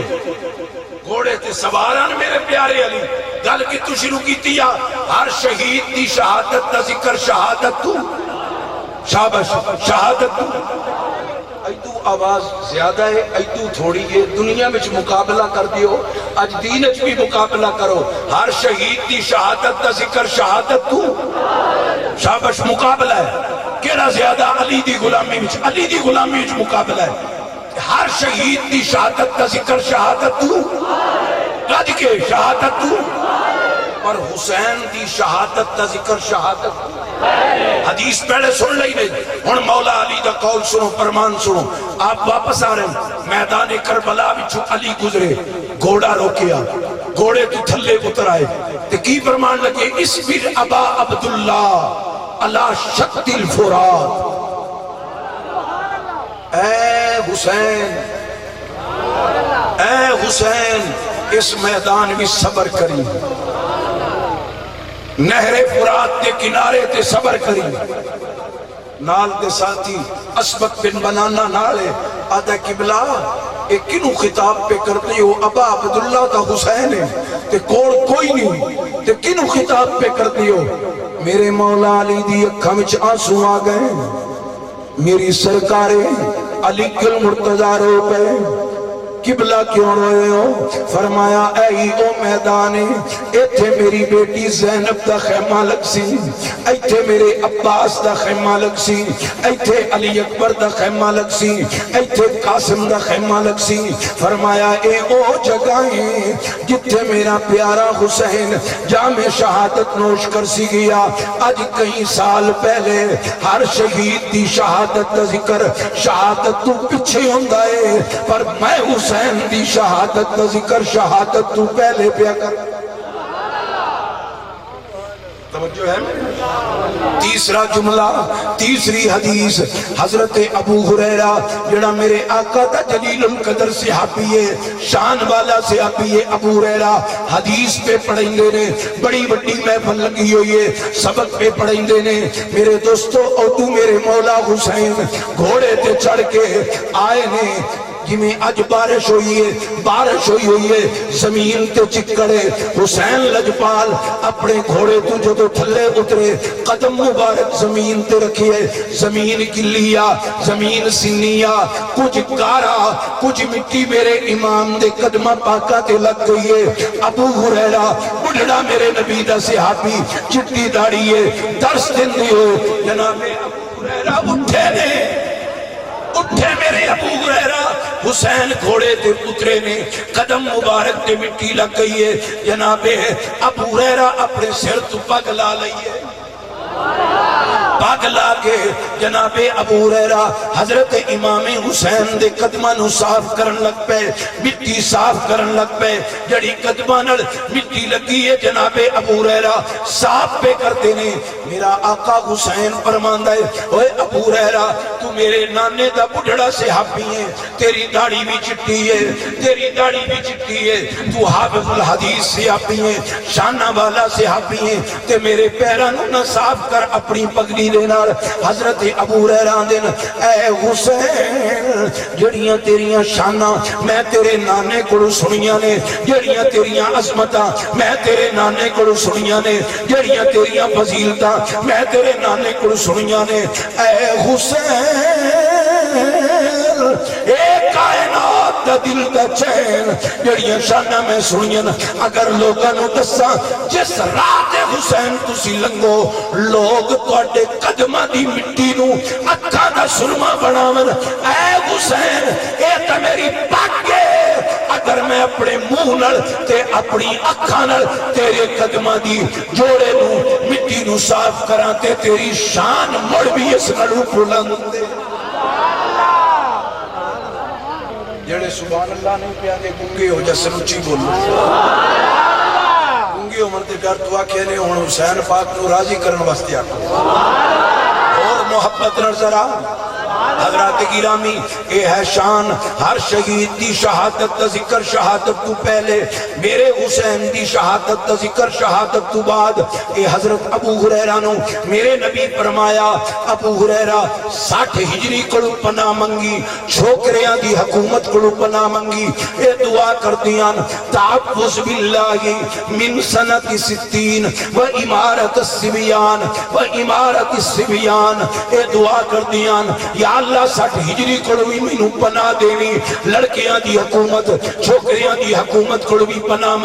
گھوڑے تے سواران میرے پیارے علی. گل کی تو شروع کی تیا ہر شہید دی شہادت دا ذکر شہادت تو شابش شہادت تو. ایدو آواز زیادہ ہے ایدو تھوڑی ہے. دنیا میں مقابلہ کر دیو اج دین اچ بھی مقابلہ کرو. ہر شہید دی شہادت دا ذکر شہادت تو شابش مقابلہ ہے. کیڑا زیادہ علی دی غلامی وچ علی دی غلامی وچ مقابلہ ہے. ہر شہید دی شہادت دا ذکر شہادت تو گج کے شہادت تو اور حسین دی شہادت دا ذکر شہادت تو. حدیث پہلے سن لئی نہیں. ہن مولا علی دا قول سنو فرمان سنو. آپ واپس آ رہے ہیں میدان کربلا وچوں علی گزرے گھوڑا روکیا گھوڑے تو تھلے اتر آئے تے کی فرمان لگے اصبر ابا عبداللہ علی شط الفرات. اے حسین اے حسین اس میدان بھی صبر کری. نہر فرات کے کنارے تے صبر کری. نال دے ساتھی اسبت بن بنانا نالے آدھا قبلہ ایک کنو خطاب پہ کرتے ہو ابا عبداللہ دا حسین ہے تے کوئی نہیں تے کنو خطاب پہ کرتے ہو. میرے مولا علی دی اکھا وچ آنسو آ گئے. میری سرکار علی گل مرتضی رو پہ قبلہ کیوں روئے ہو؟ فرمایا اے او میدانے ایتھے میری بیٹی زینب دا خیمہ لگ سی ایتھے میرے عباس دا خیمہ لگ سی ایتھے علی اکبر دا خیمہ لگ سی ایتھے قاسم دا خیمہ لگ سی. فرمایا اے او جگہیں جتھے میرا پیارا حسین جام شہادت نوش کر سی گیا. آج کئی سال پہلے ہر شہید دی شہادت دا ذکر شہادت تو پچھے ہوندہ ہے پر میں حسین دی شہادت دا ذکر شہادت تو پہلے پیا کر. توجہ ہے. تیسرا جملہ تیسری حدیث حضرت ابو ہریرہ جڑا میرے آقا دا جلیل القدر صحابی ہے شان والا صحابی ہے ابو ہریرہ حدیث پہ پڑھیں دے نے بڑی بڑی محفل لگی ہوئی ہے سبق پہ پڑھیں دے نے. میرے دوستو او تو میرے مولا حسین گھوڑے تے چڑھ کے آئے نے جویں اج بارش ہوئی ہے، بارش ہوئی ہے، زمین تے چکڑے، حسین لجپال اپنے گھوڑے تو جدو تھلے اترے، قدم مبارک زمین تے رکھیے، زمین گلیا، زمین سنیا، کچھ گارا، کچھ مٹی میرے امام دے قدمہ پاکا تے لگ گئی ہے۔ ابو ہریرہ بڑھڑا میرے نبی دا صحابی، چٹی داڑھی ہے، درس دن دیو، جناب ابو ہریرہ اٹھے نے، اٹھے میرے ابو ہریرہ، حسین گھوڑے تے اترے نے، قدم مبارک تے مٹی لگ گئی ہے، جناب ابو ہریرہ اپنے سر تو پگ لا لئیے، پگ لا کے جناب ابو ہریرہ حضرت امام حسین دے قدمہ نو صاف کرن لگ پے، مٹی صاف کرن لگ پے، جڑی قدمہ نل مٹی لگی ہے جناب ابو ہریرہ صاف پہ کرتے نے۔ میرا آقا حسین فرماندا ہے، اوے ابو ہریرہ تو میرے نانے دا بڑھڑا صحابی ہے، تیری داڑھی بھی چٹی ہے، تیری داڑھی بھی چٹی ہے، تو حافظ الحدیث صحابی ہے، شانہ والا صحابی ہے، تے میرے پیران نہ صاف کر اپنی پگڑی دے نال۔ حضرت ابو ہریرہ دن اے حسین جڑیاں تیریاں شانہ میں تیرے نانے کو سنیاں نے، جڑیاں تیریاں عظمتاں میں تیرے نانے کو سنیاں نے، جڑیاں تیریاں فضیلتاں میں تیرے نانے کو سنیاں نے، اے حسین اے کائنات دا دل دا چین جڑیاں شانہ میں سنیاں، اگر لوگاں نو دساں جس رات حسین تسی لنگو لوگ تواڈے قدمہ دی مٹی نو اکھاں دا سرما بناون، اے حسین اے تے میری پگ ہے، اگر میں اپنے منہ نال تے اپنی اکھاں نال تیرے قدمہ دی جوڑے نو مٹی نو صاف کراں تے تیری شان مڑ بھی اس نالوں بلند دے۔ جڑے سبحان اللہ نہیں پیادے گنگے ہو جا سنوچی بولو، گنگے ہو منتے ڈر دعا کہنے ہون حسین پاک نو راضی کرن واسطے آکو اور محبت نظر آ۔ حضرات گرامی اے ہے شان ہر شہید دی شہادت دا ذکر شہادت تو پہلے، میرے حسین دی شہادت دا ذکر شہادت تو بعد۔ اے حضرت ابو ہریرہ نو میرے نبی فرمایا، ابو ہریرہ 60 ہجری کڑو پناہ منگی، چھوکریاں دی حکومت کڑو پناہ منگی، اے دعا کر دیاں تحفظ باللہ من سنت 60 و امارت السبیان و امارت السبیان، اے دعا کر دیاں یا اللہ 60 ہجری کڑوی میں نو پناہ دینی، لڑکیاں دی حکومت چھوکریاں دی حکومت کڑوی پناہ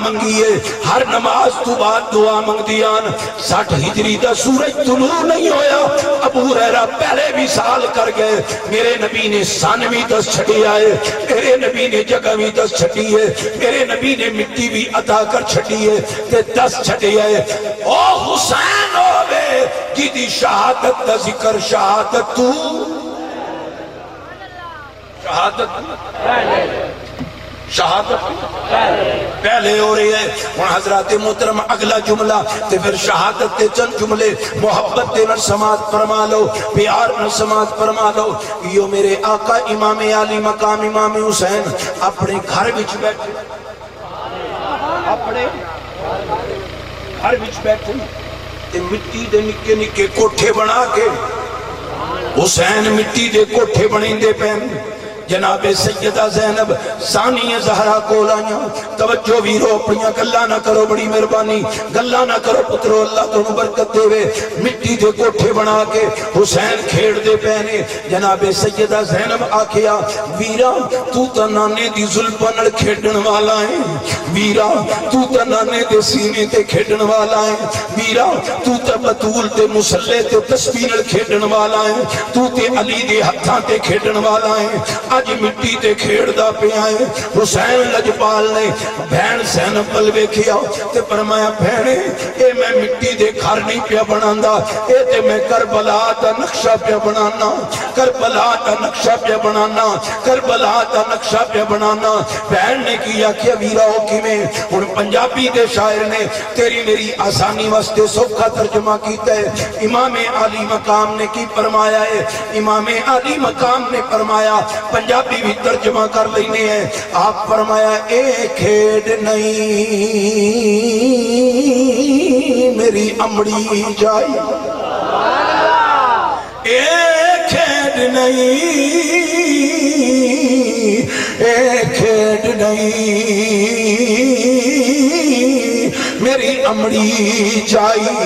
منگی ہے، ہر نماز تو بعد دعا منگ دیان۔ 60 ہجری دا سورج طلوع نہیں ہویا، ابو ہریرہ پہلے بھی سال کر گئے، میرے نبی نے سانوی 10 چھٹی آئے، میرے نبی نے جگہوی 10 چھٹی ہے، میرے نبی نے مٹی بھی عطا کر چھٹی ہے تے 10 چھٹی ہے۔ او حسین ہوئے جی دی شہادت دا ذکر شہادت تو شہادت پہلے ہو رہی ہے۔ اور حضرات محترم اگلا جملہ تے پھر شہادت تے چند جملے محبت تے نر سماعت فرما لو، پیار نر سماعت فرما لو۔ یہ میرے آقا امام علی مقام امام حسین اپنے گھر وچ بیٹھے، اپنے گھر وچ بیٹھے تے مٹی دے نکے نکے کوٹھے بنا کے حسین مٹی دے کوٹھے بنیندے پہن۔ جناب سیدہ زینب ثانی زہرا کو لائیاں، توجہ ویرو اپنیاں گلہ نہ کرو، بڑی مہربانی گلہ نہ کرو پترو، اللہ تو برکت دے وے۔ مٹی دے کوٹھے بنا کے حسین کھیڑ دے پہنے، جناب سیدہ زینب آکھیا ویرا تو تا نانے دی ظلپنڑ کھیڑن والا ہے، ویرا تو تا نانے دے سینے تے کھیڑن والا ہے، ویرا تو تا بطول تے مسلح تے تسبیح کھیڑن والا ہے، تو تے علی دے ہتھاں تے کھیڑن والا ہے، اج مٹی تے کھیڑ دا پہ آئے۔ حسین لجپال نے بہن زینب پل ویکھیا تے فرمایا بہنے اے میں مٹی دے گھر نہیں پیا بناندا، اے تے میں کربلا دا نقشہ پیا بنانا، کربلا دا نقشہ پیا بنانا، کربلا دا نقشہ پیا بنانا۔ بہن نے کیا کہ ویرا ہو کی میں ان پنجابی دے شاعر نے تیری میری آسانی واسطے سوکھا ترجمہ کیتا ہے۔ امام علی مقام نے کی فرمایا ہے، امام علی مقام نے فرمایا پنجابی بھی ترجمہ کر لینے ہیں، آپ فرمایا اے کھیڑ نہیں میری امڑی جائی، اے کھیڑ نہیں اے کھیڈ نہیں میری امڑی جائی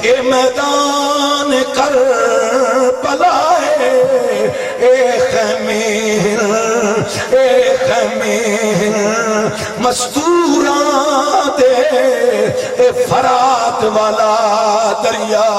اے میدان کربلا اے خیمے مستوراں دے اے فرات والا دریا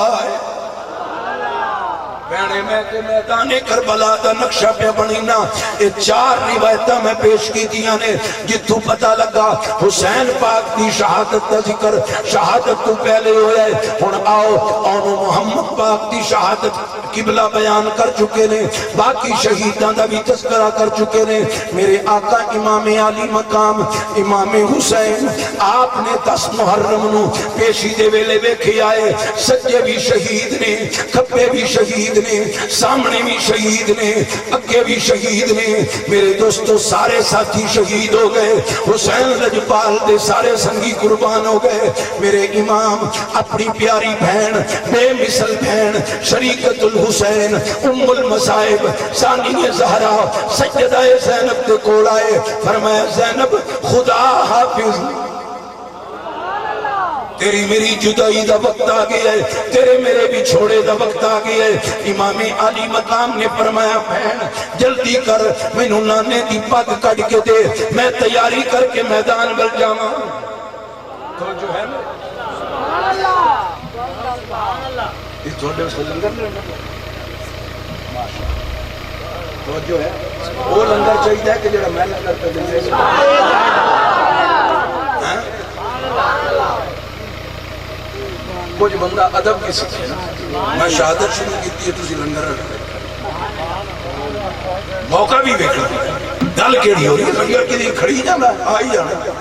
بہنے میں کہ میدان کربلا دا نقشہ پہ بنینا یہ 4 روایتہ میں پیش کی دیا نے جتوں پتہ لگا حسین پاک دی شہادت دا ذکر شہادت تو پہلے ہویا ہے ہن آؤ اونو محمد پاک دی شہادت قبلہ بیان کر چکے نے باقی شہیداں دا بھی تذکرہ کر چکے نے میرے آقا امام علی مقام امام حسین آپ نے 10 محرم نو پیشی دے ویلے ویکھے آئے سجے بھی شہید نے کھپے بھی شہید نے سامنے بھی شہید نے اگے بھی شہید نے میرے دوستو سارے ساتھی شہید ہو گئے حسین لجپال دے سارے سنگی قربان ہو گئے میرے امام اپنی پیاری بہن بے مثل بہن شریکت الحسین ام المصائب ثانی زہرا سیدہ زینب دے کول آئے فرمایا زینب خدا حافظ تیری میری جدائی دا وقت آ گیا ہے تیرے میرے بھی چھوڑے دا وقت آ گیا ہے امام علی مقام نے فرمایا بہن جلدی کر میں نانے دی پگ کٹ کے دے میں تیاری کر کے میدان بل جاواں تو جو ہے اس چھوڑے اس کو لنگر نہیں رہنا تو جو ہے وہ لنگر چاہیے کہ جڑا میں لنگر پہ دل سے کچھ بندہ ادب کی سکھے میں شہادت شروع کی تھی تُسی لنگر موقع بھی بیکھنا گل کیڑی ہو رہی ہے لنگر کے لیے کھڑی جانا آئی جانا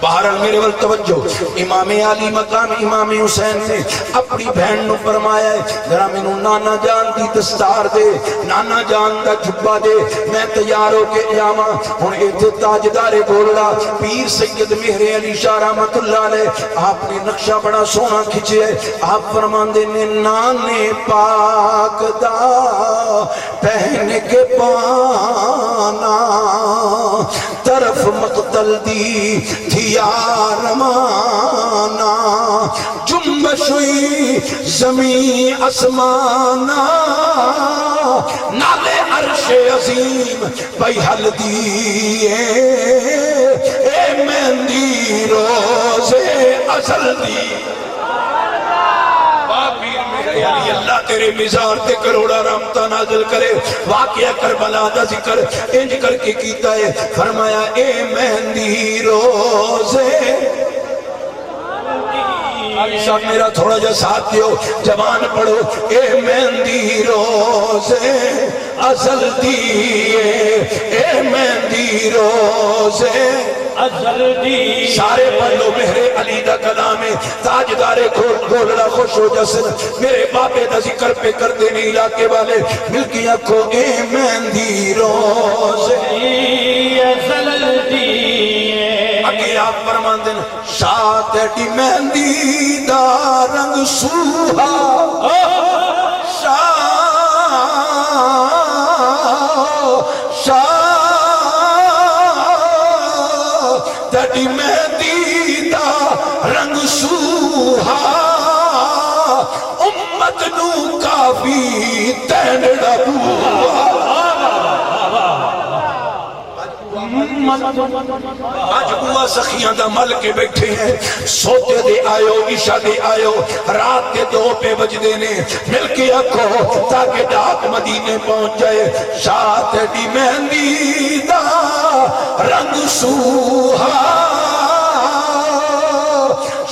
بہرحال میرے ول توجہ امام علی مقام امام حسین نے اپنی بہن نو فرمایا ہے ذرا مینوں نانا جان دی دستار دے نانا جان دا جبا دے میں تیار ہو کے جاواں ہن ایتھے تاجدار گولڑا پیر سید مہر علی شاہ رحمت اللہ علیہ آپ نے نقشہ بڑا سونا کھچیا ہے آپ فرماندے نے نانے پاک دا پہن کے پانا طرف مقتل دی تھیا رمانا جنبش ہوئی زمین اسمانا نالے عرش عظیم بھائی حل دیئے اے مہندی روزے اصل دی یعنی اللہ تیرے مزار تے کروڑا رحمتہ نازل کرے واقعہ کربلا دا ذکر انج کر کے کیتا ہے فرمایا اے مہندی روزے صاحب میرا تھوڑا جا ساتھ دیو جوان پڑھو اے مہندی روزے ازل دیئے اے مہندی روزے سارے پڑھو مہر علی دا کلام تاجدار گولڑا خوش ہو جسن میرے باپے دا ذکر پہ کر دینے علاقے والے ملکی اکھو اے مہندی روزے اگے آپ فرمان دن شاہ تیٹی مہندی دا رنگ سوہا شاہ تیٹی مہندی دا رنگ سوہا امت نو کافی تینڑا بوہا آج بوا سخیاں دا مل کے بیٹھے ہیں سوتے دے آئیو عشاء دے آئیو رات دے 2 پہ بج دینے مل کے اکھو تاکہ ڈاک مدینے پہنچ جائے شاہ تیڑی مہندی دا رنگ سوہا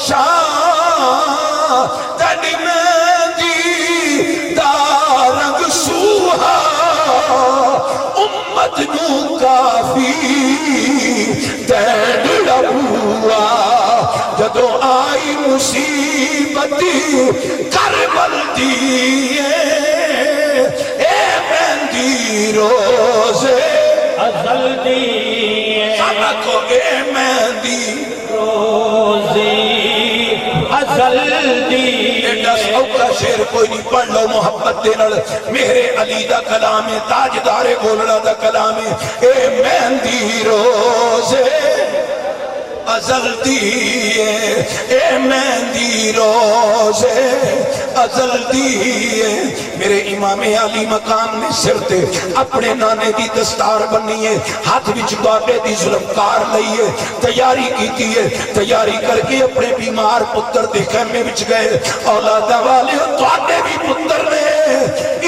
شاہ تیڑی مہندی دا رنگ سوہا امت نو کافی تینڑا ہوا جدو آئی مصیبتی کربل دیئے اے مہندی روزے ازل دیئے سارا کو اے مہندی روزے ازل دیئے ایڈا سوکا شیر کوئی نہیں پڑھ لو محبت دے نال میرے علی دا کلام ہے تاجدار گولڑا دا کلام ہے اے مہندی روزے ازل دیئے اے مہندی روزے ازل دیئے میرے امام علی مقام نے سر تے اپنے نانے دی دستار بنیے ہاتھ وچ بابے دی ظلمکار لئیے تیاری کیتی ہے تیاری کر کے اپنے بیمار پتر دے خیمے وچ گئے اولادہ والے تو آتے بھی پتر نے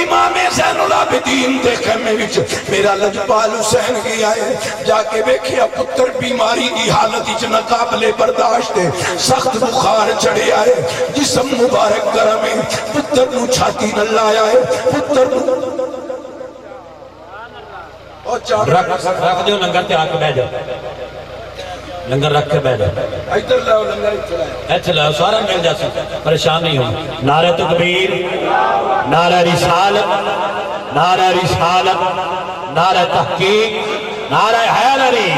امام زین العابدین دے خیمے وچ میرا لجپال حسین گیا ہے جا کے بیکھیا پتر بیماری دی حالت وچ ناقابل برداشت ہے سخت بخار چڑھے آئے جسم مبارک گرم ہے پتر نو چھاتی نہ لایا ہے پتر نو رکھ دیو لنگر تے آکے بہ جاؤ لنگر رکھ کے بہ جاؤ ادھر لاؤ لنگر ایتھے لاؤ سارا مل جاسی پریشان نہیں ہوں نعرہ تکبیر نعرہ رسالت نعرہ رسالت نعرہ تحقیق نعرہ حیدری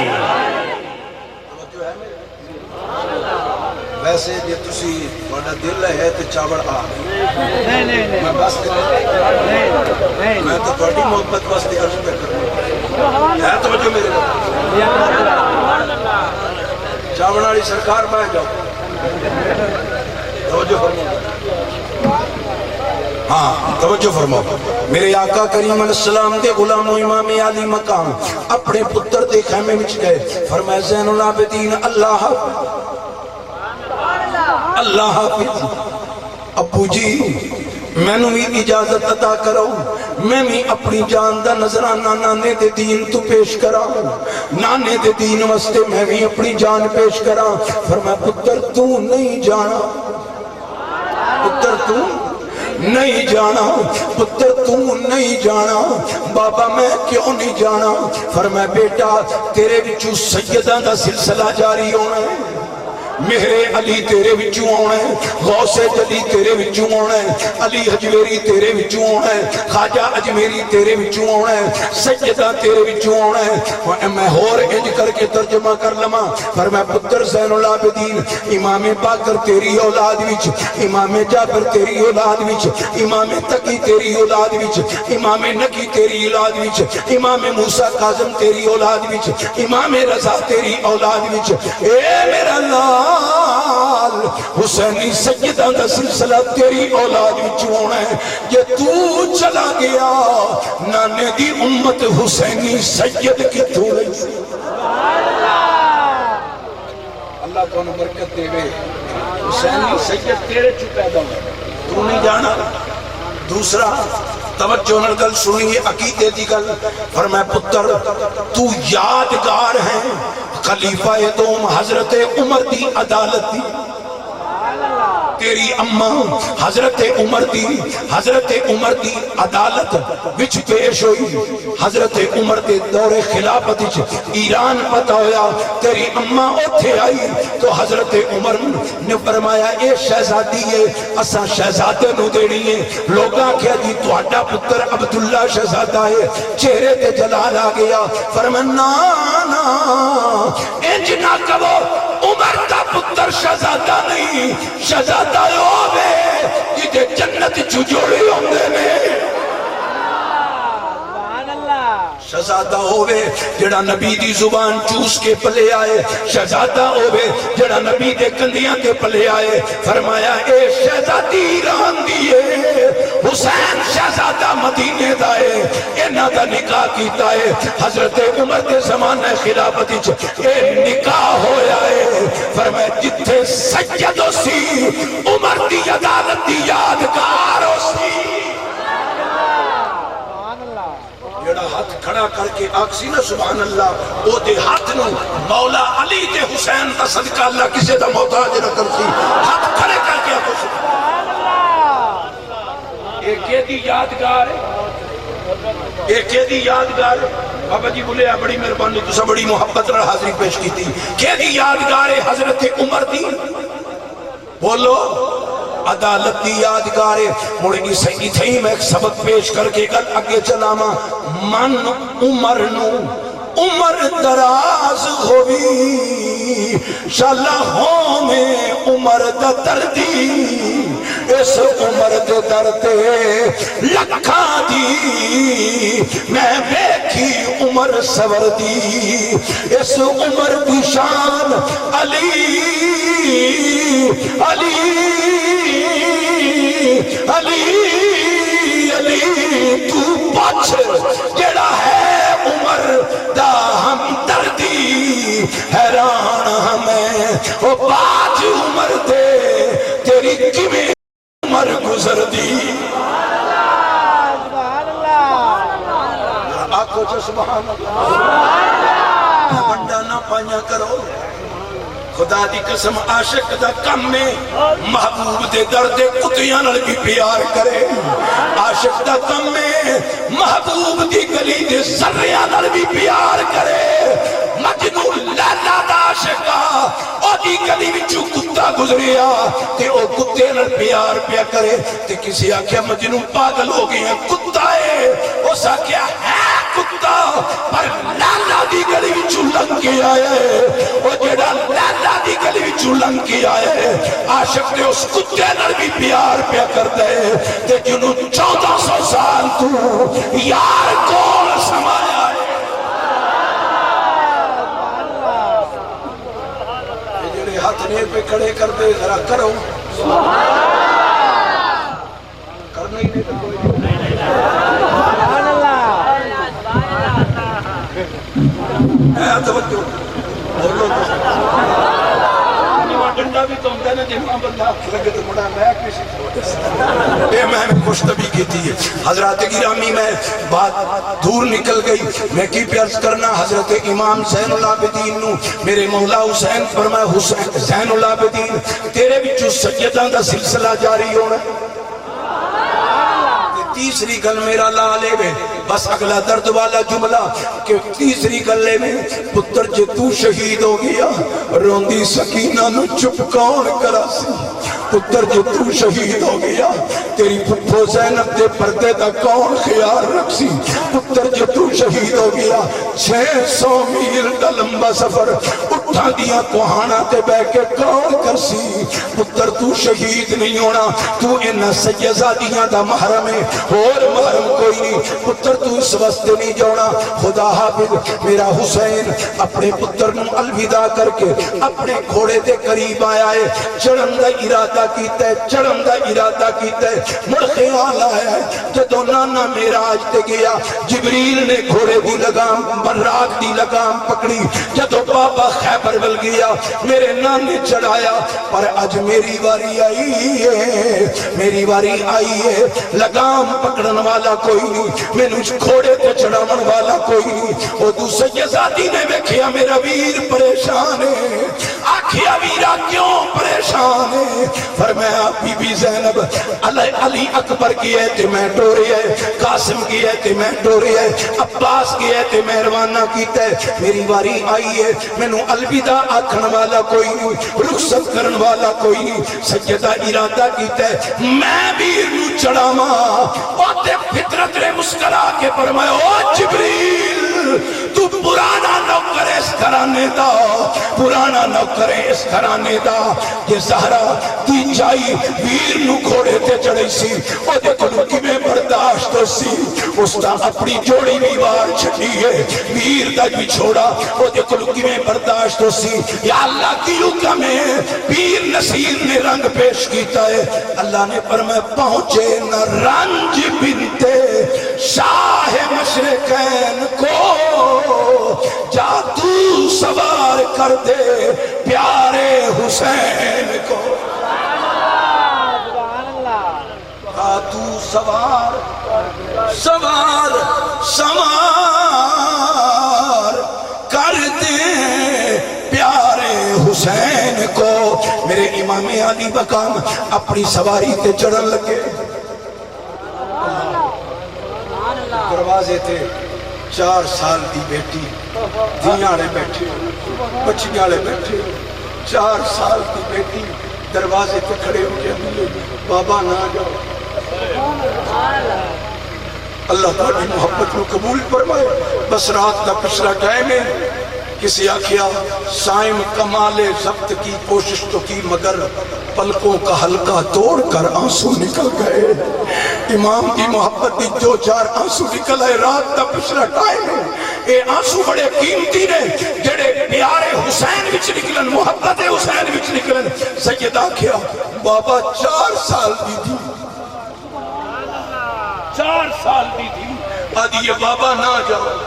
ویسے جے تسی بڑا دل ہے تو چاوڑ آ میں بس میں تو بڑی محبت بس دی عرض پہ کروں ہے توجہ میرے چاوڑ والی سرکار میں جاؤ توجہ فرماؤ ہاں توجہ فرماؤ میرے آقا کریم علیہ السلام دے غلام و امام علی مقام اپنے پتر دے خیمے وچ گئے فرمایا زین العابدین اللہ اللہ حافظ ابو جی میں نو بھی اجازت عطا کرو میں بھی اپنی جان دا نظرانہ نانے دے دین تو پیش کرا نانے دے دین واسطے میں بھی اپنی جان پیش کرا فرمایا پتر تو نہیں جانا پتر تو نہیں جانا پتر تو نہیں جانا بابا میں کیوں نہیں جانا فرمایا بیٹا تیرے وچوں سیداں دا سلسلہ جاری ہونا ہے میرے علی تیرے وچوں آنا ہے غوث جلی تیرے وچوں آنا ہے علی حجویری تیرے وچوں آنا ہے خواجہ اجمیری تیرے وچوں آنا ہے سیدہ تیرے وچوں آنا ہے میں اور انج کر کے ترجمہ کر لما فرمایا پتر زین العابدین امام باقر تیری اولاد وچ امام جابر تیری اولاد وچ امام تقی تیری اولاد وچ امام نقی تیری اولاد وچ امام موسیٰ کاظم تیری اولاد وچ امام رضا تیری اولاد وچ اے میرا اللہ حسینی سیدہ دا سلسلہ تیری اولاد وچوں ہونا ہے یہ تو چلا گیا نانے دی امت حسینی سید کی تو لئی اللہ تو انہوں برکت دے گئے حسینی سید تیرے چو پیدا ہوں تو نہیں جانا دوسرا توجہ نرگل سنیے عقیدے دی گل فرمایا پتر تو یادگار ہے خلیفہ دوم حضرت عمر دی عدالت دی تیری اماں حضرت عمر دی عدالت وچ پیش ہوئی حضرت عمر دے دور خلافت وچ ایران پتہ ہویا تیری اماں اوتھے آئی تو حضرت عمر نے فرمایا اے شہزادی ہے اساں شہزادے نو دینی ہے لوگاں کہا جی تہاڈا پتر عبداللہ شہزادہ ہے چہرے تے جلال آ گیا فرمایا نا انج نہ کہو عمر دا پتر شہزادہ نہیں شہزادہ ہوئے جدے جنت چجوڑے ہوندے نے شہزادہ ہوئے جڑا نبی دی زبان چوس کے پلے آئے شہزادہ ہوئے جڑا نبی دے کندیاں کے پلے آئے فرمایا اے شہزادی ایران دیئے حسین شہزادہ مدینے دائے انہاں دا نکاح کیتا ہے حضرت عمر کے زمانہ خلافت اے نکاح ہویا ہے فرمایا جتھے سیدو سی عمر دی عدالت دی یادگار ہو سی جڑا ہاتھ کھڑا کر کے آکسی نا سبحان اللہ او دے ہاتھ نو مولا علی تے حسین کا صدقہ اللہ کسے دا محتاج نہ کرسی ہاتھ کھڑے کر کے آکو سبحان اللہ ایک یہ دی یادگار ہے ایک یہ دی یادگار ہے بابا جی بولے بڑی مہربانی تو سب بڑی محبت رہا حاضری پیش کی تھی کہ دی یادگار ہے حضرت عمر دی بولو عدالت دی یادگار ہے مڑی صحیح تھی میں ایک سبق پیش کر کے کل اگے چلاما من عمر نو عمر دراز ہوئی شالہوں میں عمر دا دردی اس عمر دے دردے لکھا دی میں بیکھی عمر سور دی اس عمر دی شان علی علی علی علی تو پچھ جڑا ہے عمر دا ہم دردی حیران ہمیں وہ باج عمر دے تیری کمیں عمر گزر دی آنکھوں سے سبحان اللہ بندہ نہ پائیا کرو خدا دی قسم عاشق دا کم میں محبوب دے درد کتیاں نال بھی پیار کرے عاشق دا کم میں محبوب دی گلی دے ذریعہ نال بھی پیار کرے مجنو لیلا دا عاشقہ او دی گلی وچوں کتا گزریا تے او کتے نال پیار پیا کرے تے کسی آکھیا مجنو پاگل ہو گیا کتا ہے اس آکھیا ہے کتا پر لیلا دی گلی وچوں لنگ کے آئے او جڑا لیلا دی گلی وچوں لنگ کے آئے عاشق نے اس کتے نال بھی پیار پیا کر دے تے جنوں 1400 سال تو یار کول سمایا ہے ہاتھ نیل پہ کھڑے کر دے ذرا کرو کرنا ہی نہیں تو کوئی اے توجہ بولو ڈنڈا بھی تو ہوتا ہے نا جہاں بندہ لگے تو مڑا میں کسی اے میں خوش طبی کی تھی حضرات گرامی میں بات دور نکل گئی میں کی پیارس کرنا حضرت امام زین العابدین نو میرے مولا حسین فرمائے حسین زین العابدین تیرے بچو سیدان دا سلسلہ جاری ہونا تیسری گل میرا لا لے میں بس اگلا درد والا جملہ کہ تیسری گلے میں پتر جے تو شہید ہو گیا روندی سکینہ نو چپ کون کرا سی پتر جے تو شہید ہو گیا تیری پھپھو زینب دے پردے دا کون خیال رکھ سی پتر جے تو شہید ہو گیا 600 میل دا لمبا سفر اٹھا دیا کوہانا تے بے کے کون کر سی پتر تو شہید نہیں ہونا تو انہ سیزادیاں دا محرم ہے اور محرم کوئی نہیں پتر تو اس واسطے نہیں جوڑا خدا حافظ میرا حسین اپنے پتر نو الوداع کر کے اپنے گھوڑے دے قریب آیا ہے چڑھن دا ارادہ کیتا ہے چڑھن دا ارادہ کیتا ہے مڑ خیال آیا ہے جدو نانا معراج تے گیا جبریل نے گھوڑے دی لگام براق دی لگام پکڑی جدو بابا خیبر ول گیا میرے نانے چڑھایا پر آج میری واری آئی ہے میری واری آئی ہے لگام پکڑن والا کوئی نہیں میں نوچ کھوڑے تے چڑھاون والا کوئی نہیں وہ دوسرے یزادی نے بیکھیا میرا ویر پریشان ہے آکھیا ویرا کیوں پریشان ہے فرمایا بی بی زینب علی اکبر کی ہے تے میں ڈورے ہے قاسم کی ہے تے میں ڈورے ہے عباس کی ہے تے مہروانہ کیتا ہے میری واری آئی ہے میں نو الوداع آکھن والا کوئی نہیں رخصت کرن والا کوئی نہیں سیدہ ارادہ کیتا ہے میں ویر نو چڑھاواں اور تے فطرت نے مسکرا کے فرمایا او جبریل تو پرانا نوکر اس گھرانے دا پرانا نوکر اس گھرانے دا یہ زہرا دی جائی ویر نو گھوڑے تے چڑھئی سی او دے کلو کی میں برداشت سی اس دا اپنی جوڑی بیوار چھٹی ہے ویر دا بھی چھوڑا او دے کلو کی میں برداشت سی یا اللہ کیوں کمیں پیر نصیر نے رنگ پیش کیتا ہے اللہ نے فرمایا پہنچے نہ رنج بنتے شاہ مشرقین کو جا تو سوار کر دے پیارے حسین کو جا تو سوار کر دے پیارے حسین کو میرے امام علی مقام اپنی سواری تے چڑھن لگے دروازے تھے 4 سال دی بیٹی دیاں لے بیٹھے بچیاں لے بیٹھے 4 سال دی بیٹی دروازے پہ کھڑے ہو کے بابا نہ جاؤ اللہ تعالی محبت کو قبول فرمائے. بس رات کا پچھلا ٹائم ہے. کسی آخیا سائم کمال ضبط کی کوشش تو کی مگر پلکوں کا حلقہ توڑ کر آنسو نکل گئے. امام کی محبت دی دو چار آنسو نکل آئے. رات کا پچھلا ٹائم ہے. اے آنسو بڑے قیمتی نے جڑے پیارے حسین وچ نکلن, محبت حسین وچ نکلن. سید آخیا بابا 4 سال دی تھی, 4 سال دی تھی. آدھی بابا نہ جاؤ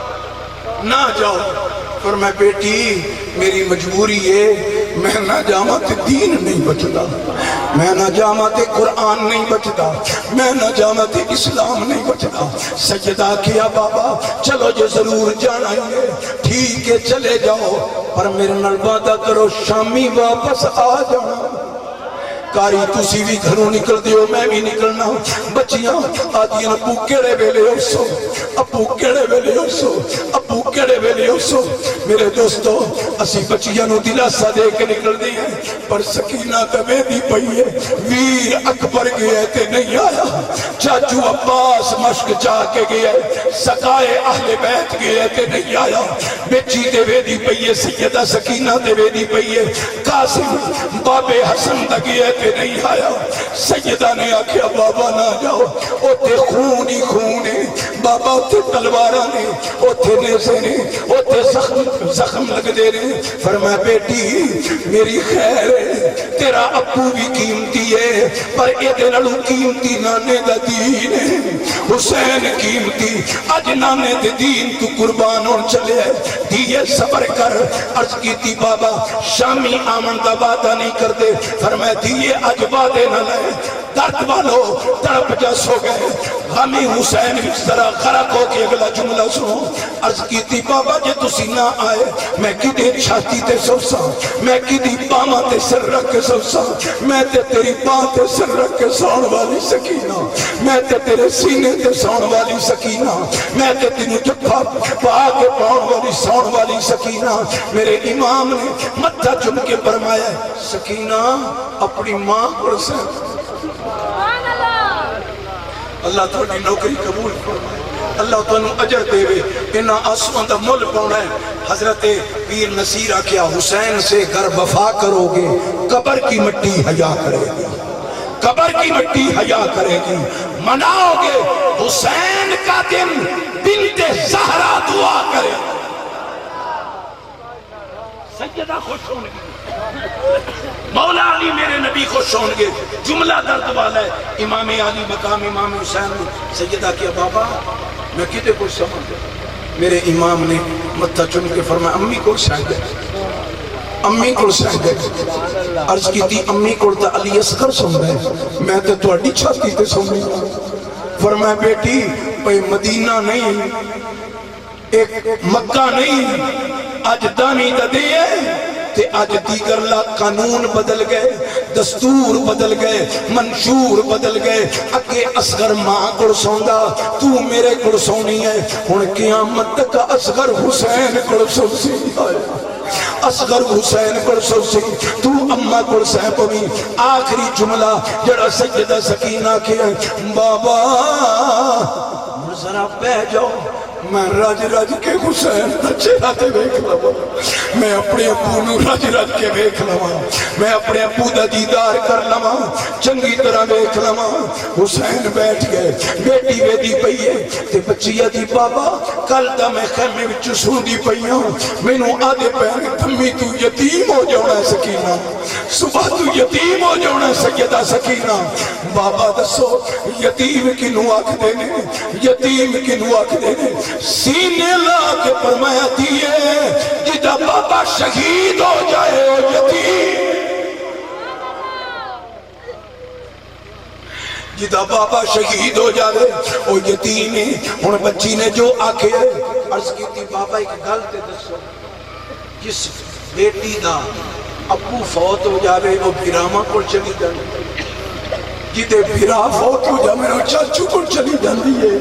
نہ جاؤ. پر میں بیٹی میری مجبوری ہے, میں نہ جاواں تے دین نہیں بچدا, میں نہ جاواں تے قرآن نہیں بچدا, میں نہ جاواں تے اسلام نہیں بچدا. سجدہ کیا بابا چلو جو ضرور جانا ہے ٹھیک ہے چلے جاؤ, پر میرے نال وعدہ کرو شامی واپس آ جانا. کاری تسی بھی گھروں نکل دیو میں بھی نکلنا. بچیاں آدیاں ابو کیڑے ویلے ہو سو, ابو کیڑے ویلے ہو سو, ابو کیڑے ویلے ہو سو. میرے دوستو اسی بچیاں نو دلاسا دے کے نکل دی ہیں, پر سکینہ کبھی دی پئی ہے. ویر اکبر گیا تے نہیں آیا, چاچو عباس مشک جا کے گیا, سکائے اہل بیت گیا تے نہیں آیا. بیچی دے وے دی پئی ہے, سیدہ سکینہ دے وے دی پئی ہے, قاسم بابے حسن دا گیا تے نہیں آیا. سیدہ نے آکھیا بابا نہ جاؤ, اوتے خون ہی خون ہے بابا, اوتے تلواراں نے, اوتے نیزے نے, اوتے زخم لگ دے رہے. فرمایا بیٹی میری خیر ہے, تیرا ابو بھی قیمتی ہے پر ایدے نالوں قیمتی نانے دا دین ہے. حسین قیمتی, اج نانے دے دین تو قربان ہون چلے ہے. دیئے صبر کر. عرض کی تھی بابا شامی آمن دا وعدہ نہیں کر دے. فرمایا دیئے اج وعدے نہ لائے. درد والو تڑپ جا سو گئے. غمی حسین اس طرح غرق ہو کے اگلا جملہ سنو. عرض کی تھی بابا جے تسی نہ آئے میں کدے چھاتی تے سوسا, میں کدی باما تے سر رکھ کے سوسا, میں تے تیری باں تے سر رکھ کے سون والی سکینہ, میں تے تیرے سینے تے سون والی سکینہ, میں تے تینوں جفا پا کے پاؤں والی سون والی سکینہ. میرے امام نے متھا چم کے فرمایا سکینہ اپنی ماں کو سے اللہ تھوڑی نوکری قبول فرمائے, اللہ تنوں اجر دے وے. انہاں آنسواں دا مل پاؤنا ہے. حضرت پیر نصیر آکھیا حسین سے گر وفا کرو گے قبر کی مٹی حیا کرے گی, قبر کی مٹی حیا کرے گی. مناؤ گے حسین کا دن بنت زہرا دعا کرے. سیدہ خوش ہونے گی, مولا علی میرے نبی خوش ہوں گے. جملہ درد والا ہے. امام علی مقام امام حسین نے سیدہ کیا بابا میں کتے کو سمجھ. میرے امام نے متھا چن کے فرمایا امی کو شاہد ہے, امی کو شاہد ہے. عرض کی تھی امی کو تا علی اصغر سن ہے, میں تے تواڈی چھاتی تے سننی. فرمایا بیٹی بھئی مدینہ نہیں, ایک مکہ نہیں, اج دانی دا دے تے آج دیگر لا قانون بدل گئے, دستور بدل گئے, منشور بدل گئے. اگے اصغر ماں کو سوندا, تو میرے کو سونی ہے. ہن قیامت تک اصغر حسین کو سوسی, اصغر حسین کو سوسی, تو اماں کو سہ پوی. آخری جملہ جڑا سیدہ سکینہ کے بابا ذرا بہ جاؤ, میں رج رج کے حسین دا چہرہ تے ویکھ لواں, میں اپنے ابو نو رج رج کے ویکھ لواں, میں اپنے ابو دا دیدار کر لواں, چنگی طرح ویکھ لواں. حسین بیٹھ گئے, بیٹی ویدی پئی ہے تے بچی دی بابا کل دا میں خیمے وچ سوندی پئی ہوں, مینوں آدھے پیر تھمی تو یتیم ہو جانا سکینہ, صبح تو یتیم ہو جانا سیدہ سکینہ. بابا دسو یتیم کنوں آکھدے نے, یتیم کنوں آکھدے نے. سینے لا کے فرمایا دیئے جدا بابا شہید ہو جائے یتیم, جدا بابا شہید ہو جائے او یتیم ہے. ہن بچی نے جو آکھے عرض کی تھی بابا ایک گل تے دسو, جس بیٹی دا ابو فوت ہو جائے وہ بھراواں کول چلی جاندی, جدے بھرا فوت ہو جائے میرا چاچو کو چلی جاندی ہے,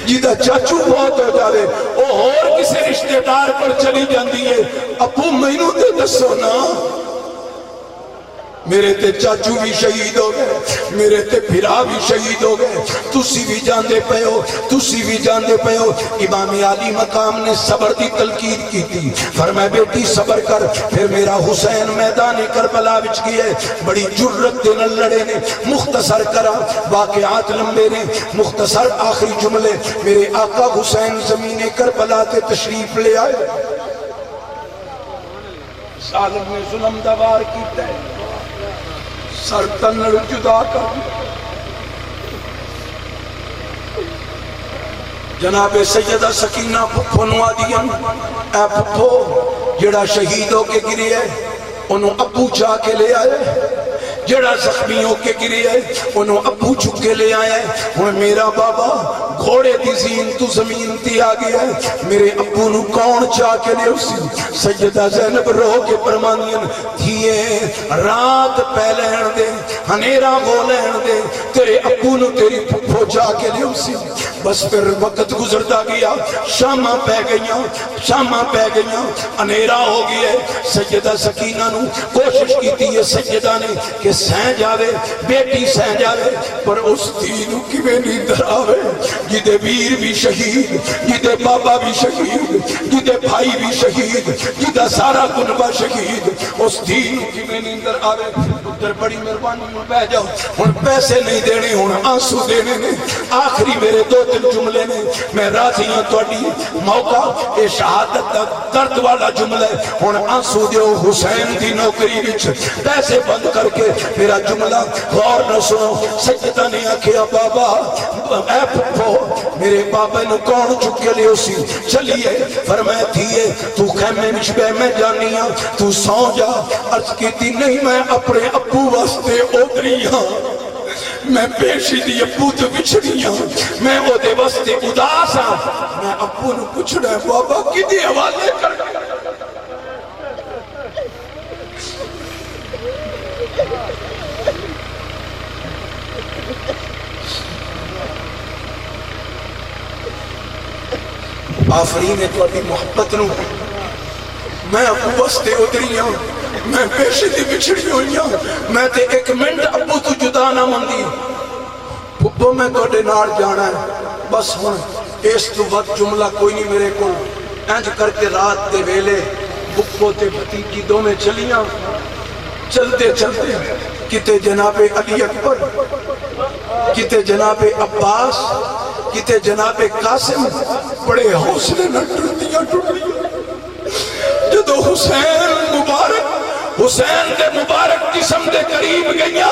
جدہ چاچو فوت ہو جائے وہ اور کسی رشتہ دار پر چلی جاندی ہے. ابو مینوں تے دسو نا, میرے تے چاچو بھی شہید ہو گئے، میرے تے بھرا بھی شہید ہو گئے، تسی بھی جاندے پے ہو، تسی بھی جاندے پے ہو۔ امام عالی مقام نے صبر دی تلقین کی تھی، فرمایا بیٹی صبر کر۔ پھر میرا حسین میدان کربلا وچ گئے، بڑی جرت دے نال لڑے نے۔ مختصر کرا، واقعات لمبے نے، مختصر آخری جملے۔ میرے آقا حسین زمین کربلا تے تشریف لے آئے، ظالم نے ظلم دا وار کیتا ہے، سر تنڑ جدا کر دیا۔ جناب سیدہ سکینہ پھپھو نو آدیا، اے پھپھو جڑا شہید ہو کے گری ہے انہوں ابو چاہ کے لے آئے، جڑا زخمی ہو کے گری ہے انہوں ابو چھک کے لے آئے۔ اور میرا بابا گھوڑے دی زین تو زمین تی آ گیا ہے، میرے ابو نو کون چاہ کے لے اسی؟ سیدہ زینب رو کے پرمانین تھیے رات پہلین دے ہنیرا بولین دے، تیرے ابو نو تیری پھپھو چاہ کے لے اسی۔ بس پھر وقت گزرتا گیا، شامہ پہ گئیاں، شامہ پہ گئیاں، انیرا ہو گیا۔ سیدہ سکینہ نو کوشش کی تھی یہ سیدہ نے کہ سین جاوے، بیٹی سین جاوے، پر اس دینو کی میں نیندر آوے، جدے ویر بھی شہید، جدے بابا بھی شہید، جدے بھائی بھی شہید، جدہ سارا کنبہ شہید، اس دینو کی میں نیندر آوے۔ ادھر بڑی مہربانی میں بہ جاؤ، ہن پیسے نہیں دینے، ہن آنسو دینے نے۔ آخری میرے دو تین جملے نے، میں راضی ہوں توڑی موقع اے شہادت درد والا جملہ ہے، ہن آنسو دیو حسین دی نوکری وچ پیسے بند کر کے میرا جملہ غور نہ سنو۔ سیدہ نے آکھیا بابا اے پھپھو میرے بابا نو کون چکے لے اسی؟ چلیے فرمایا تھیے تو خیمے وچ بے میں جانی ہاں، تو سو جا۔ عرض کیتی نہیں میں اپنے ابو واسطے ادھری ہاں، میں پیشی دی ابو تو بچھڑی ہوں، میں او دے واسطے اداس ہاں، میں ابو نو پوچھنا ہے بابا کدی حوالے کر کے؟ آفرین تواڈی محبت نو میں ابو واسطے ادھری ہوں، میں پیشی دی بچھڑی ہوئی ہوں، میں تے ایک منٹ ابو تو جدا نہ مندی۔ پھپھو میں توڑے نار جانا ہے، بس ہوں اس تو وقت جملہ کوئی نہیں میرے کو۔ انج کر کے رات دے ویلے پھپھو تے بھتیجی دو میں چلیاں، چلتے چلتے کتے جناب علی اکبر، کتے جناب عباس، کتے جناب قاسم، بڑے حوصلے نہ ٹردیاں جدو حسین مبارک، حسین دے مبارک جسم دے قریب گئیاں۔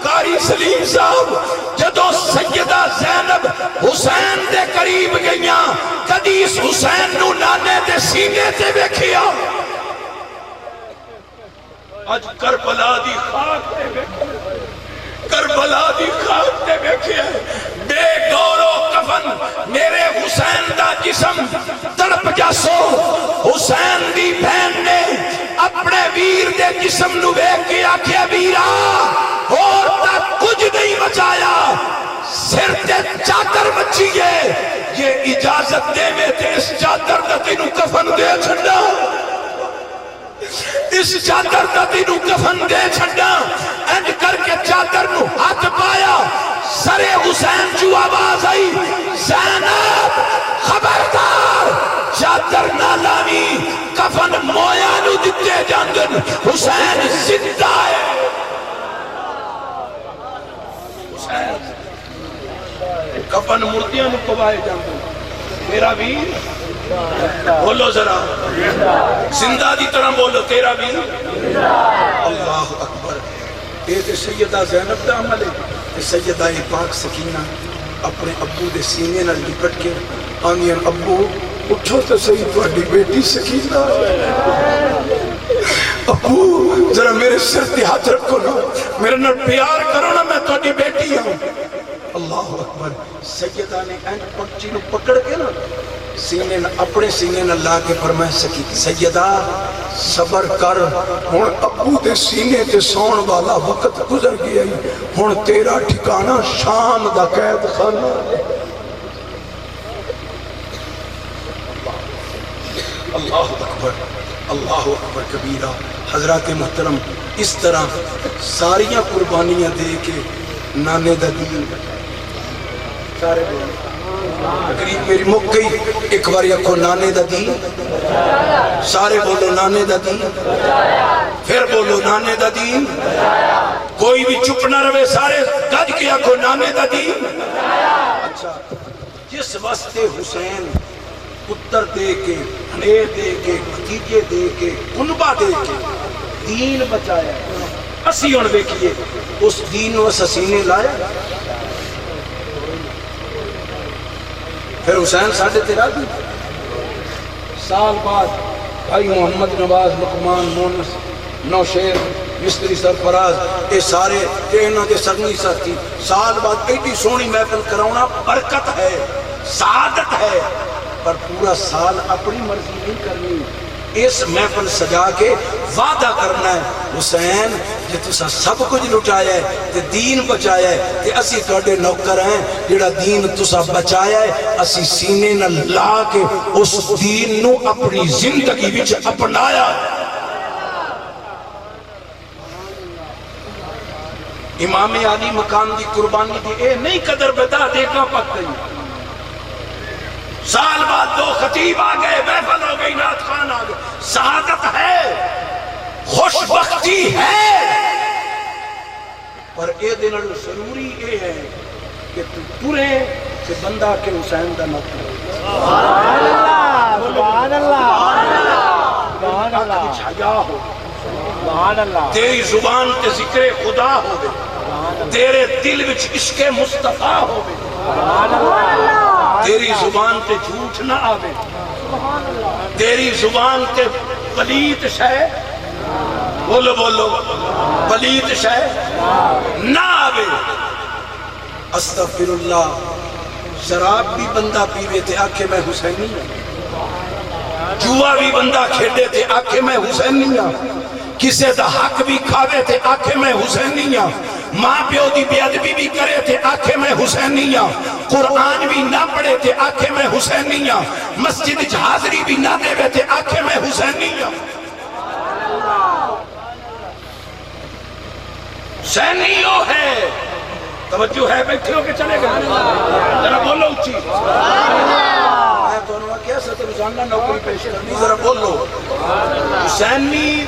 قاری سلیم صاحب جدو سیدہ زینب حسین دے قریب گئیاں، کدی اس حسین نو نانے دے سینے تے بیکھیا؟ اج کربلا دی خاک تے بیکھیا، کربلا دی خاک تے بیکھیا، بے گورو کفن میرے حسین دا جسم تڑپ جاسو۔ حسین دی بہن نے اپنے ویر دے جسم نو بیک کے آکھیا ویرا اور تک کچھ نہیں بچایا، سر تے چادر بچی ہے، یہ اجازت دے میں تے اس چادر دا تینوں کفن دے چھڑا، اس چادر دا تینوں کفن دے چھڑا۔ انج کر کے چادر نو ہاتھ پایا، سر حسین جو آواز آئی زینب خبردار چادر نہ لاوی، کفن مویا نو دتے جاندن، حسین زندہ ہے۔ حسین کفن مردیاں نو کوائے جاندن، میرا ویر بولو ذرا زندہ دی طرح بولو تیرا ویر۔ اللہ اکبر۔ یہ تے سیدہ زینب دا عمل ہے۔ سیدہ پاک سکینہ اپنے ابو دے سینے نہ لپٹ کے آنیاں ابو اٹھو تو صحیح تواڈی بیٹی سکینہ، ابو ذرا میرے سر تے ہاتھ رکھو نا، میرے نال پیار کرو نا، میں تواڈی بیٹی ہوں۔ اللہ اکبر۔ سیدہ نے این پکچی نو پکڑ کے نا سینے اپنے سینے نہ لا کے فرمایا سیدہ صبر کر، ہن ابو دے سینے تے سون والا وقت گزر گیا، ہن تیرا ٹھکانہ شام دا قید خانہ۔ اللہ اکبر۔ اللہ اکبر کبیرہ۔ حضرات محترم، اس طرح ساریاں قربانیاں دے کے نانے دا دین سارے تقریب میری مک گئی، ایک بار یکو نانے دا دین، سارے بولو نانے دا دین، پھر بولو نانے دا دین، کوئی بھی چپ نہ رہے، سارے گج کے یکو نانے دا دین۔ اچھا، جس واسطے حسین پتر دے کے، بھنیر دے کے، بھتیجے دے کے، کنبہ دے کے دین بچایا، اسی ہن دیکھیے اس دین نو سینے لایا۔ پھر حسین ساڑھے تیرہ دی سال بعد بھائی محمد نواز، لقمان، مونس، نوشیر، مستری سرفراز، یہ سارے انہوں دے سرنی ساتھی سال بعد ایڈی سونی محفل کراؤنا برکت ہے، سعادت ہے، پر پورا سال اپنی مرضی نہیں کرنی، اس محفل سجا کے وعدہ کرنا ہے حسین جے تسا سب کچھ لٹایا ہے تے دین بچایا ہے تے اسی تواڈے نوکر ہیں، جڑا دین تسا بچایا ہے اسی سینے نہ لا کے اس دین نو اپنی زندگی وچ اپنایا۔ امام علی مقام دی قربانی دی اے نہیں قدر بتا دے گا پک گئی۔ سال بعد دو خطیب آ گئے، محفل ہو گئی، نعت خوان آ گئے، سعادت ہے، خوش بختی ہے، پر اے دن ضروری اے ہے کہ تو پورے سے بندہ کے حسین دا نہ کرے۔ سبحان اللہ، سبحان اللہ، حیا ہو، سبحان اللہ، تیری زبان تے ذکر خدا ہو، تیرے دل وچ عشق مصطفیٰ ہو، تیری زبان تے جھوٹ نہ آوے، تیری زبان تے پلیت شے، بولو بولو، پلیت شے نہ آوے۔ استغفر اللہ، شراب بھی بندہ پیوے تے آکھے میں حسینی ہوں، جوا بھی بندہ کھیڑے تے آکھے میں حسینی ہوں، کسے دا حق بھی کھاوے تے آکھے میں حسینی ہوں، ماں پیو دی بے ادبی بھی کرے تے آکھے میں حسینی ہوں، قرآن بھی نہ پڑھے تے آکھے میں حسینی ہوں، مسجد حاضری بھی نہ دے تے آکھے میں حسینی ہوں۔ حسینیوں ہے، توجہ ہے، بیٹھے ہو کے چلے گئے، ذرا بولو اچھی، میں دونوں نے کیا ستر روزانہ نوکری پیش کرنی، ذرا بولو۔ حسینی،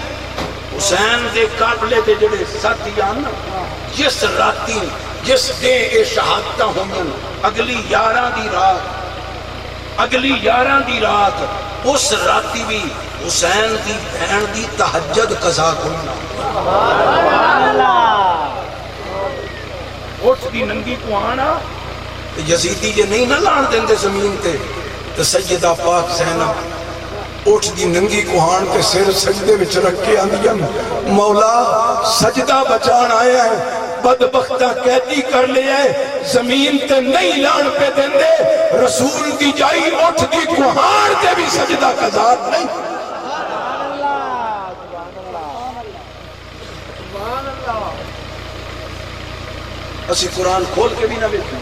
حسین دے قابلے دے جڑے ساتھی آنا، جس راتی جس دے اے شہادتہ ہوں، اگلی 11 دی رات، اگلی 11 دی رات، اس راتی بھی حسین دی بہن دی تہجد قضا کرنا، اٹھ دی ننگی کو آنا، یزیدی یہ نہیں نہ لان دیں دے زمین تے، تو سیدہ پاک زینب اٹھ دی ننگی کو آن کے سر سجدے وچ رکھ کے آندیاں، مولا سجدہ بچان آیا ہے، بدبختہ قیدی کر لے ہے، زمین تے نہیں لان پہ دیں دے، رسول دی جائی اٹھ دی کوہان تے بھی سجدہ قضات نہیں۔ اسی قرآن کھول کے بھی نہ بیٹھیں،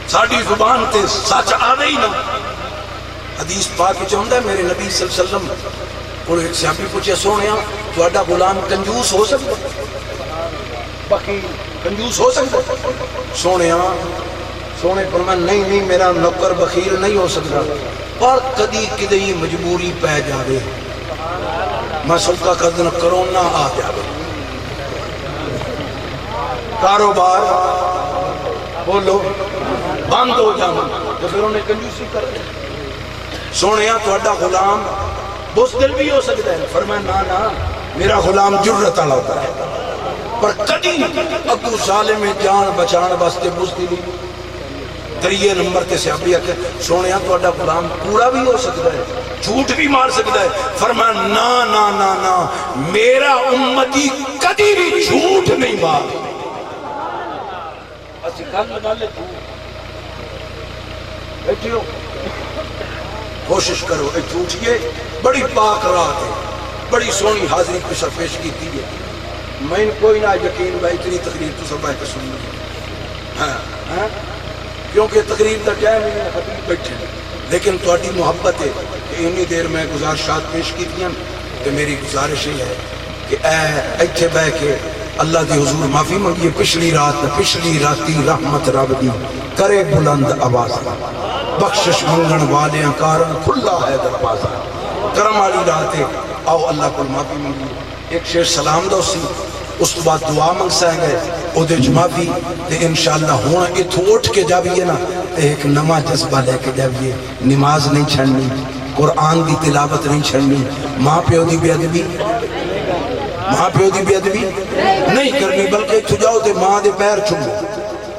ساڑھی زبان تے سچ آدھے ہی نہ۔ حدیث پاک چاہتا ہے میرے نبی صلی اللہ علیہ وسلم اور ایک صحابی پوچھے سونیا تواڈا غلام کنجوس ہو سکتا، بخیل کنجوس ہو سکتا؟ سونے فرمایا نہیں نہیں، میرا نوکر بخیل نہیں ہو سکتا، پر کدی کدی مجبوری پہ جاوے، میں صدقہ کر دینا کرونا آ جاوے، کاروبار بولو بند ہو جانا، تو پھر انہیں کنجوسی کر دیں۔ سونیا تواڈا غلام بزدل بھی ہو سکتا ہے، فرمایا نا نا، میرا غلام جرت والا ہوتا ہے، پر کدی ابو ظالم جان بچان واسطے بزدلی۔ تریے نمبر تے صحابی کہ سونیا تواڈا غلام کوڑا بھی ہو سکتا ہے، جھوٹ بھی مار سکتا ہے، فرمایا نا نا نا نا، میرا امتی کدی بھی جھوٹ نہیں مار۔ اسی کل لگا لے جھوٹ، بیٹھیو کوشش کرو، اے جھوٹیے بڑی پاک رات ہے، بڑی سونی حاضری پیش پیش کی ہے، میں کوئی نہ یقین بھائی اتنی تقریر تو سب بھائی سننی ہے، ہاں کیونکہ تقریر دا ٹائم ہی نہیں، خطیب بیٹھے لیکن تھوڑی محبت ہے کہ انی دیر میں گزارشات پیش کی دیا تو میری گزارش یہ ہے کہ ایتھے بہ کے اللہ دی حضور معافی منگیے پچھلی راتی رحمت رب دی کرے بلند آواز بخشش منگن والیاں کارن کھلا ہے دروازہ کرم والی رات ہے آؤ اللہ کو معافی منگیے ایک شیر سلام دو سی اس تو بعد دعا منگ سائیں گے او دے معافی تے انشاءاللہ ہونا اتھو اٹھ کے جاویے نا تے ایک نما جذبہ لے کے جاویے نماز نہیں چھڑنی قرآن دی تلاوت نہیں چھڑنی ماں پیو دی بے ادبی نہیں کرنی بلکہ اتھو جاؤ تے ماں دے پیر چمو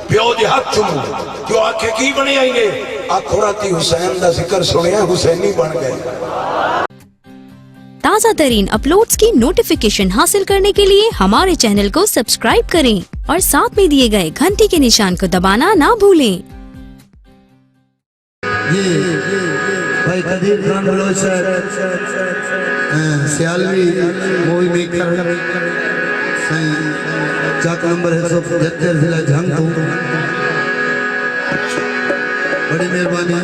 پیو دے ہاتھ چمو کیوں آنکھیں کی بنی آئیں گے آنکھوں راتی حسین دا ذکر سنیا حسینی بن گئے. تازہ ترین اپلوڈز کی نوٹیفیکیشن حاصل کرنے کے لیے ہمارے چینل کو سبسکرائب کریں اور ساتھ میں دیے گئے گھنٹی کے نشان کو دبانا نہ بھولیں. بھائی قدیر خان بلوچ سیالوی موئی میکر چاک نمبر ہے 175 ضلع جھنگ تو بڑی مہربانی